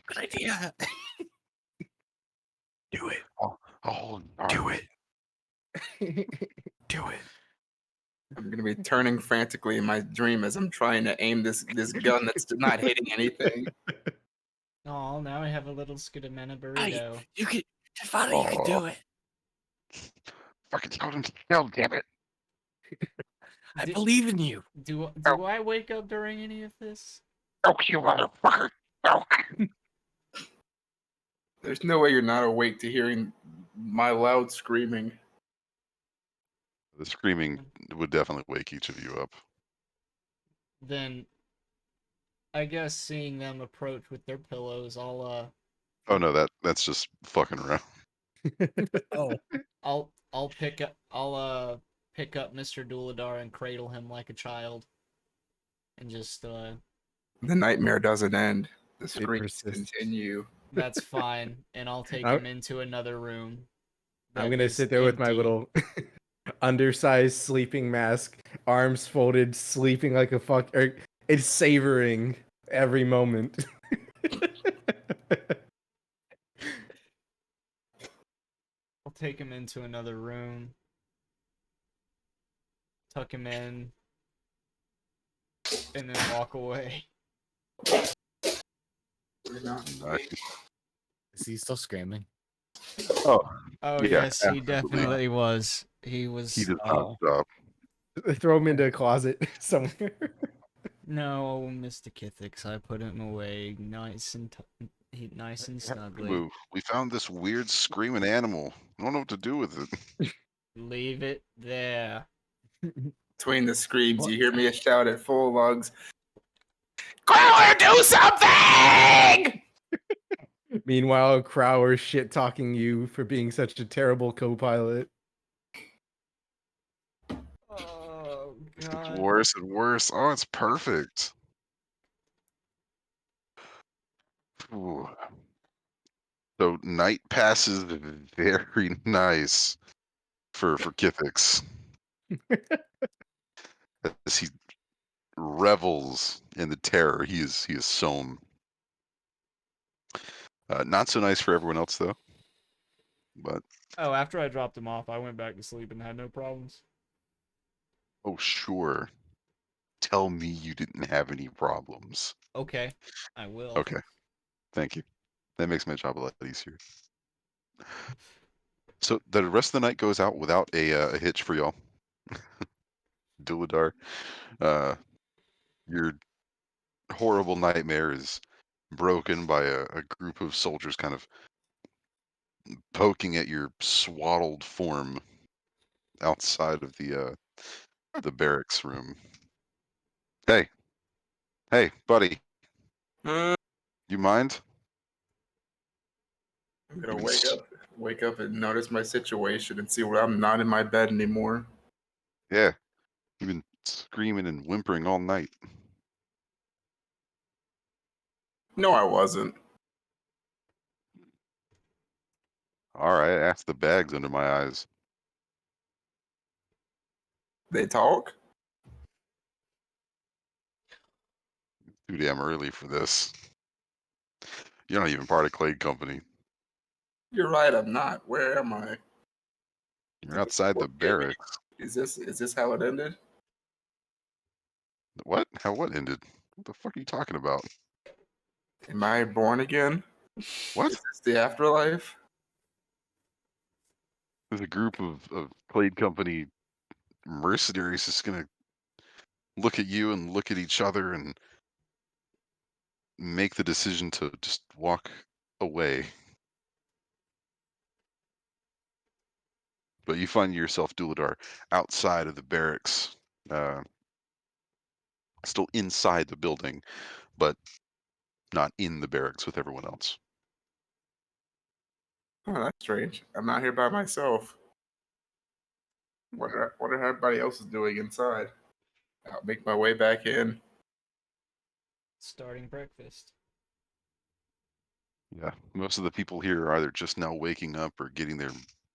good idea. Do it. Oh, Do it. Do it. I'm gonna be turning frantically in my dream as I'm trying to aim this gun that's not hitting anything. Oh, now I have a little Skidamana Hey, burrito. you can, Jadvada. You can do it. fucking told him to kill, damn it. I Di- believe in you. Do I wake up during any of this? Oh, you motherfucker. Oh. There's no way you're not awake to hearing my loud screaming. The screaming would definitely wake each of you up. Then I guess seeing them approach with their pillows, Oh no, that's just fucking around. Oh, I'll pick up Mr. Duladar and cradle him like a child, and just The nightmare doesn't end. The It screams persists. continue. that's fine, and I'll take I'm- him into another room. I'm that gonna is sit there with my empty. little undersized sleeping mask, arms folded, sleeping like a fuck. It's savoring every moment. I'll take him into another room, tuck him in, and then walk away. Nice. is he still screaming? Oh, Oh yeah, yes, he absolutely. definitely was. He He was. does not Oh. stop. Throw him into a closet somewhere. No, Mr. Kithix, I put him away nice and nice and snugly. Move. We found this weird screaming animal. I don't know what to do with it. Leave it there. Between the screams, What? you hear me shout at full lungs, Crowler, do something! Meanwhile, Crower shit talking you for being such a terrible co-pilot. Oh It's god. worse and worse. Oh, it's perfect. Ooh. So night passes very nice for Kithix as he revels in the terror he is sown. Not so nice for everyone else though. But Oh, after I dropped him off, I went back to sleep and had no problems. oh sure, tell me you didn't have any problems. Okay, I will. Okay, thank you. That makes my job a lot easier. So the rest of the night goes out without a hitch for y'all. Duladar. Your horrible nightmare is broken by a group of soldiers kind of poking at your swaddled form outside of the barracks room. Hey, hey, buddy, I'm you mind? gonna You've been wake up and notice my situation and see where I'm not in my bed anymore. yeah, you've been screaming and whimpering all night. No, I wasn't. All right, ask the bags under my eyes. They talk. Too damn early for this. You're not even part of Clade Company. You're right. I'm not. Where am I? You're outside the What gave me? barracks. Is this how it ended? What? How what ended? What the fuck are you talking about? Am I born again? What? Is this the afterlife? There's a group of Clade Company mercenaries just gonna look at you and look at each other and make the decision to just walk away. But you find yourself, Duladar, outside of the barracks, uh, still inside the building, but not in the barracks with everyone else. Oh, that's strange. I'm not here by myself. What are everybody else is doing inside? I'll make my way back in. Starting breakfast. Yeah, most of the people here are either just now waking up or getting their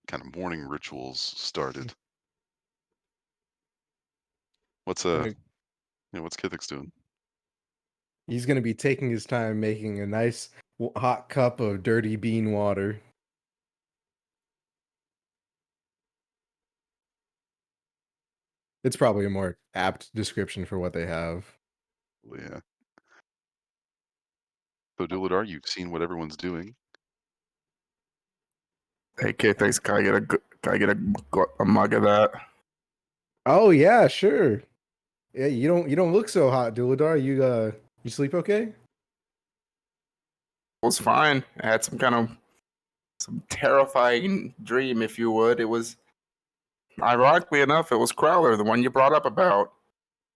kind of morning rituals started. What's Gonna- what's Kithix doing? He's gonna be taking his time making a nice hot cup of dirty bean water. It's probably a more apt description for what they have. Well, yeah. So Duladar, you've seen what everyone's doing. Hey, kid, thanks. Can I get a mug of that? Oh yeah, sure. Yeah, you don't look so hot, Duladar. You sleep okay? It was fine. I had some terrifying dream, if you would. It was ironically enough, it was Crowler, the one you brought up about.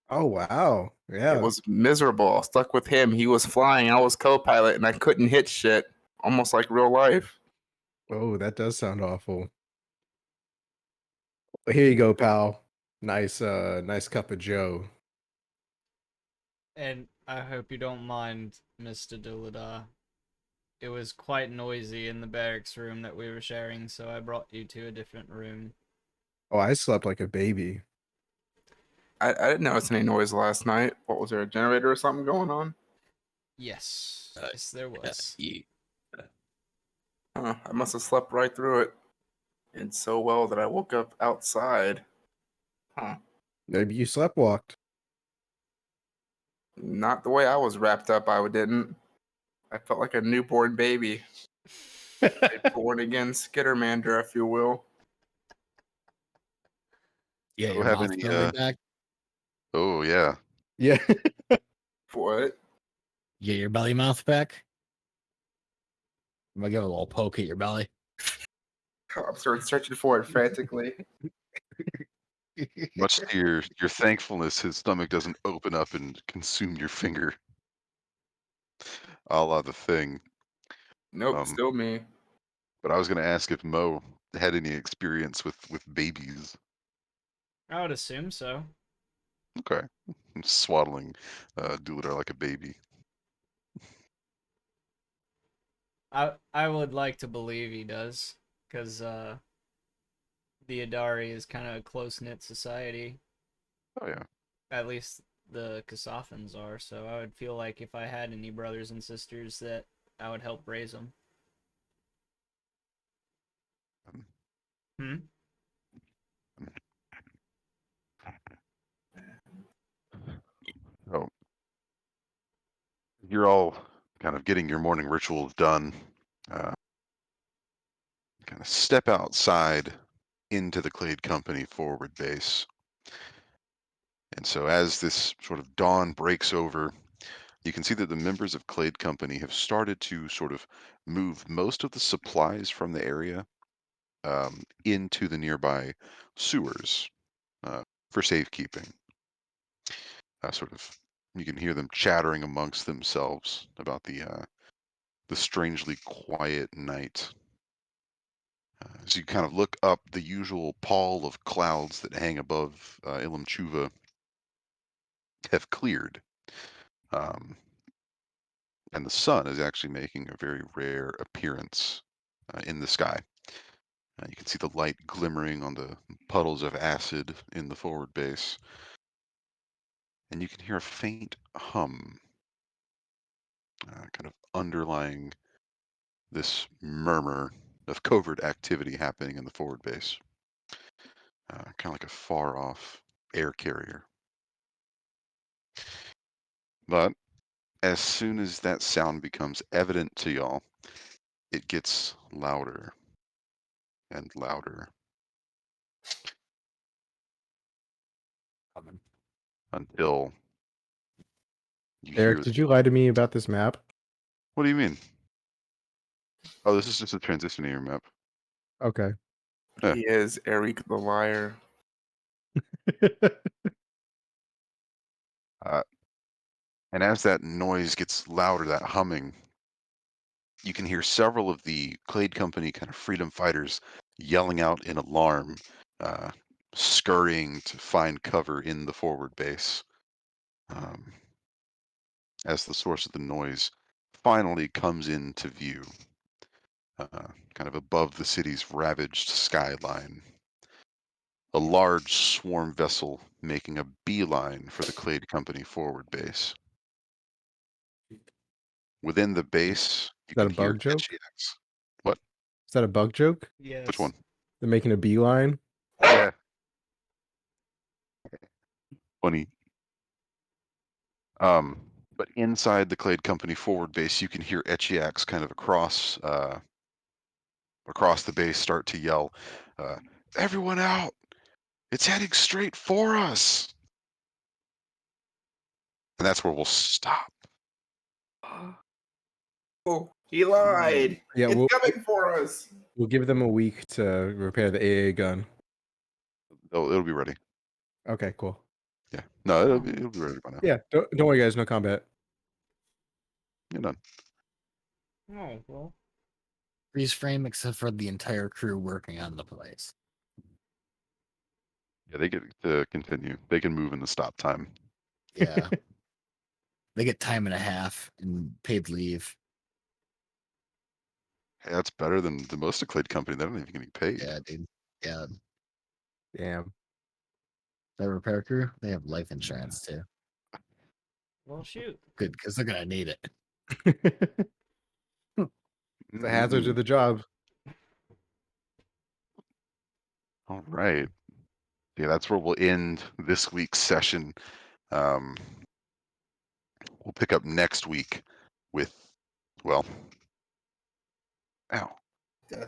Oh wow. It Yeah. was miserable. Stuck with him. He was flying. I was co-pilot, and I couldn't hit shit. Almost like real life. Oh, that does sound awful. Well, here you go, pal. Nice cup of Joe. And I hope you don't mind, Mr. Dulada. It was quite noisy in the barracks room that we were sharing, so I brought you to a different room. Oh, I slept like a baby. I didn't notice any noise last night. What was there, a generator or something going on? Yes, yes, there was. I must have slept right through it. And so well that I woke up outside. Huh. Maybe you sleptwalked. Not the way I was wrapped up, I didn't. I felt like a newborn baby. A born again Skittermander, if you will. Yeah, Don't your have mouth any growing back. oh yeah. Yeah. What? You get your belly mouth back. I'm gonna give a little poke at your belly. I'm searching for it frantically. Much to your thankfulness, his stomach doesn't open up and consume your finger, a la the thing. Nope, Um, still me. but I was gonna ask if Mo had any experience with babies. I would assume so. Okay, swaddling Duladar like a baby. I would like to believe he does, because the Adari is kind of a close knit society. Oh yeah. At least the Kasathans are. So I would feel like if I had any brothers and sisters, that I would help raise them. Hmm. Oh, you're all kind of getting your morning rituals done. Uh, kind of step outside into the Clade Company forward base. And so as this sort of dawn breaks over, you can see that the members of Clade Company have started to sort of move most of the supplies from the area into the nearby sewers for safekeeping. Sort of, you can hear them chattering amongst themselves about the strangely quiet night. As you kind of look up, the usual pall of clouds that hang above Ilemchuuva have cleared. Um, and the sun is actually making a very rare appearance in the sky. You can see the light glimmering on the puddles of acid in the forward base, and you can hear a faint hum, kind of underlying this murmur of covert activity happening in the forward base, kind of like a far off air carrier. But as soon as that sound becomes evident to y'all, it gets louder and louder Coming. until you Eric, hear. did you lie to me about this map? What do you mean? Oh, this is just a transition area map. Okay. Yeah. He is Eric the liar. Uh, and as that noise gets louder, that humming, you can hear several of the Clade Company kind of freedom fighters yelling out in alarm, uh, scurrying to find cover in the forward base. As the source of the noise finally comes into view, kind of above the city's ravaged skyline. A large swarm vessel making a beeline for the Clade Company forward base. Within the base, you that can a hear bug joke? HEX. What? Is that a bug joke? Which Yes. one? They're making a beeline? Yeah. Funny. But inside the Clade Company forward base, you can hear Etchiax kind of across the base start to yell, "Everyone out! It's heading straight for us!" And that's where we'll stop. Oh, he lied. Yeah, It's coming for us. we'll give them a week to repair the AA gun. It'll be ready. Okay, cool. Yeah. No, it'll be ready by now. Yeah, don't worry, guys. No combat. You're done. Oh, well. Freeze frame, except for the entire crew working on the place. Yeah, they get to continue. They can move in the stop time. Yeah. They get time and a half and paid leave. Hey, that's better than the most of Clade Company. They're not even getting paid. Yeah, dude. Yeah. Damn. The repair crew, they have life insurance too. Well, shoot. Good, because they're gonna need it. It's a hazard to Mm, the job. all right. Yeah, that's where we'll end this week's session. Um, we'll pick up next week with, well, ow,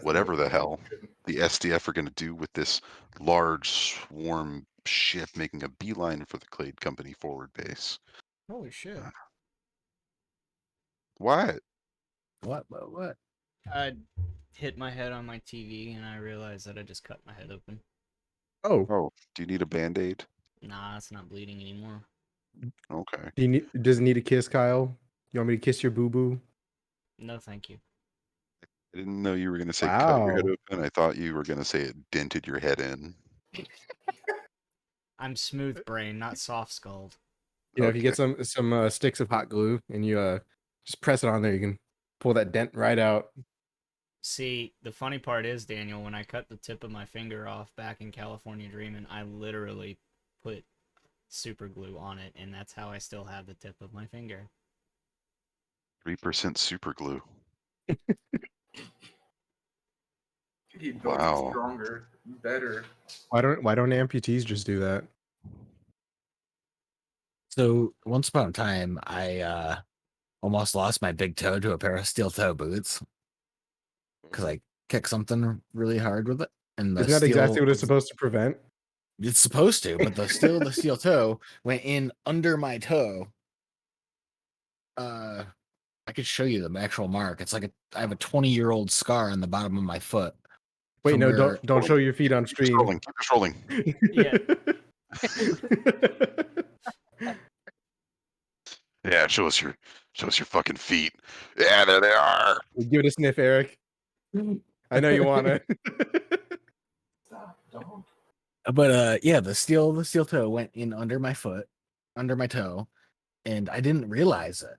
whatever the hell the SDF are going to do with this large swarm ship making a beeline for the Clade Company forward base. Holy shit. What? What? I hit my head on my TV and I realized that I just cut my head open. Oh, Oh, do you need a band-aid? Nah, it's not bleeding anymore. Okay. does it need a kiss, Kyle? You want me to kiss your boo boo? No, thank you. I didn't know you were going to say cut your head Wow. open. I thought you were going to say it dented your head in. I'm smooth brain, not soft skulled. You know, if you Okay. get some sticks of hot glue and you just press it on there, you can pull that dent right out. See, the funny part is, Daniel, when I cut the tip of my finger off back in California Dreamin', I literally put super glue on it, and that's how I still have the tip of my finger. 3% super glue. He built Wow. it stronger, better. Why don't amputees just do that? So once upon a time, I almost lost my big toe to a pair of steel toe boots because I kicked something really hard with it, and the Isn't that exactly steel what it's was, supposed to prevent? It's supposed to, but the steel toe went in under my toe. I could show you the actual mark. It's like I have a 20-year-old scar on the bottom of my foot. Wait, from no, where- don't show your feet on Keep scrolling. stream. Keep scrolling. Yeah. Yeah, show us your fucking feet. Yeah, there they are. Give it a sniff, Eric. I know you wanna. Stop, dog. But yeah, the steel toe went in under my foot, under my toe, and I didn't realize it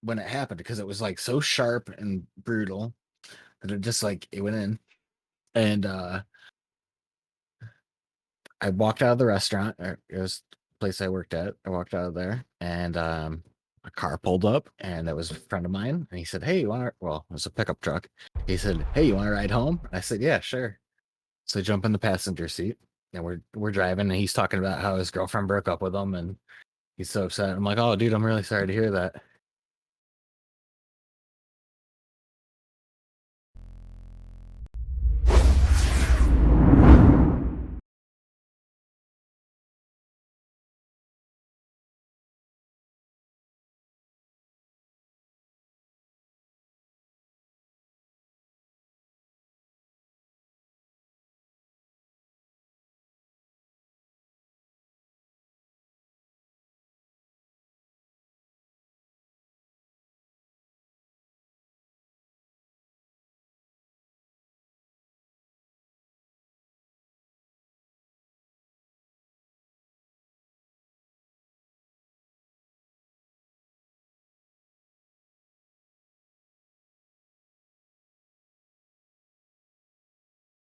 when it happened because it was like so sharp and brutal that it just like it went in. And I walked out of the restaurant. It was the place I worked at. I walked out of there, and a car pulled up, and it was a friend of mine. And he said, "Hey, you want to?" Well, it was a pickup truck. He said, "Hey, you want to ride home?" I said, "Yeah, sure." So I jump in the passenger seat, and we're driving, and he's talking about how his girlfriend broke up with him, and he's so upset. I'm like, "Oh, dude, I'm really sorry to hear that."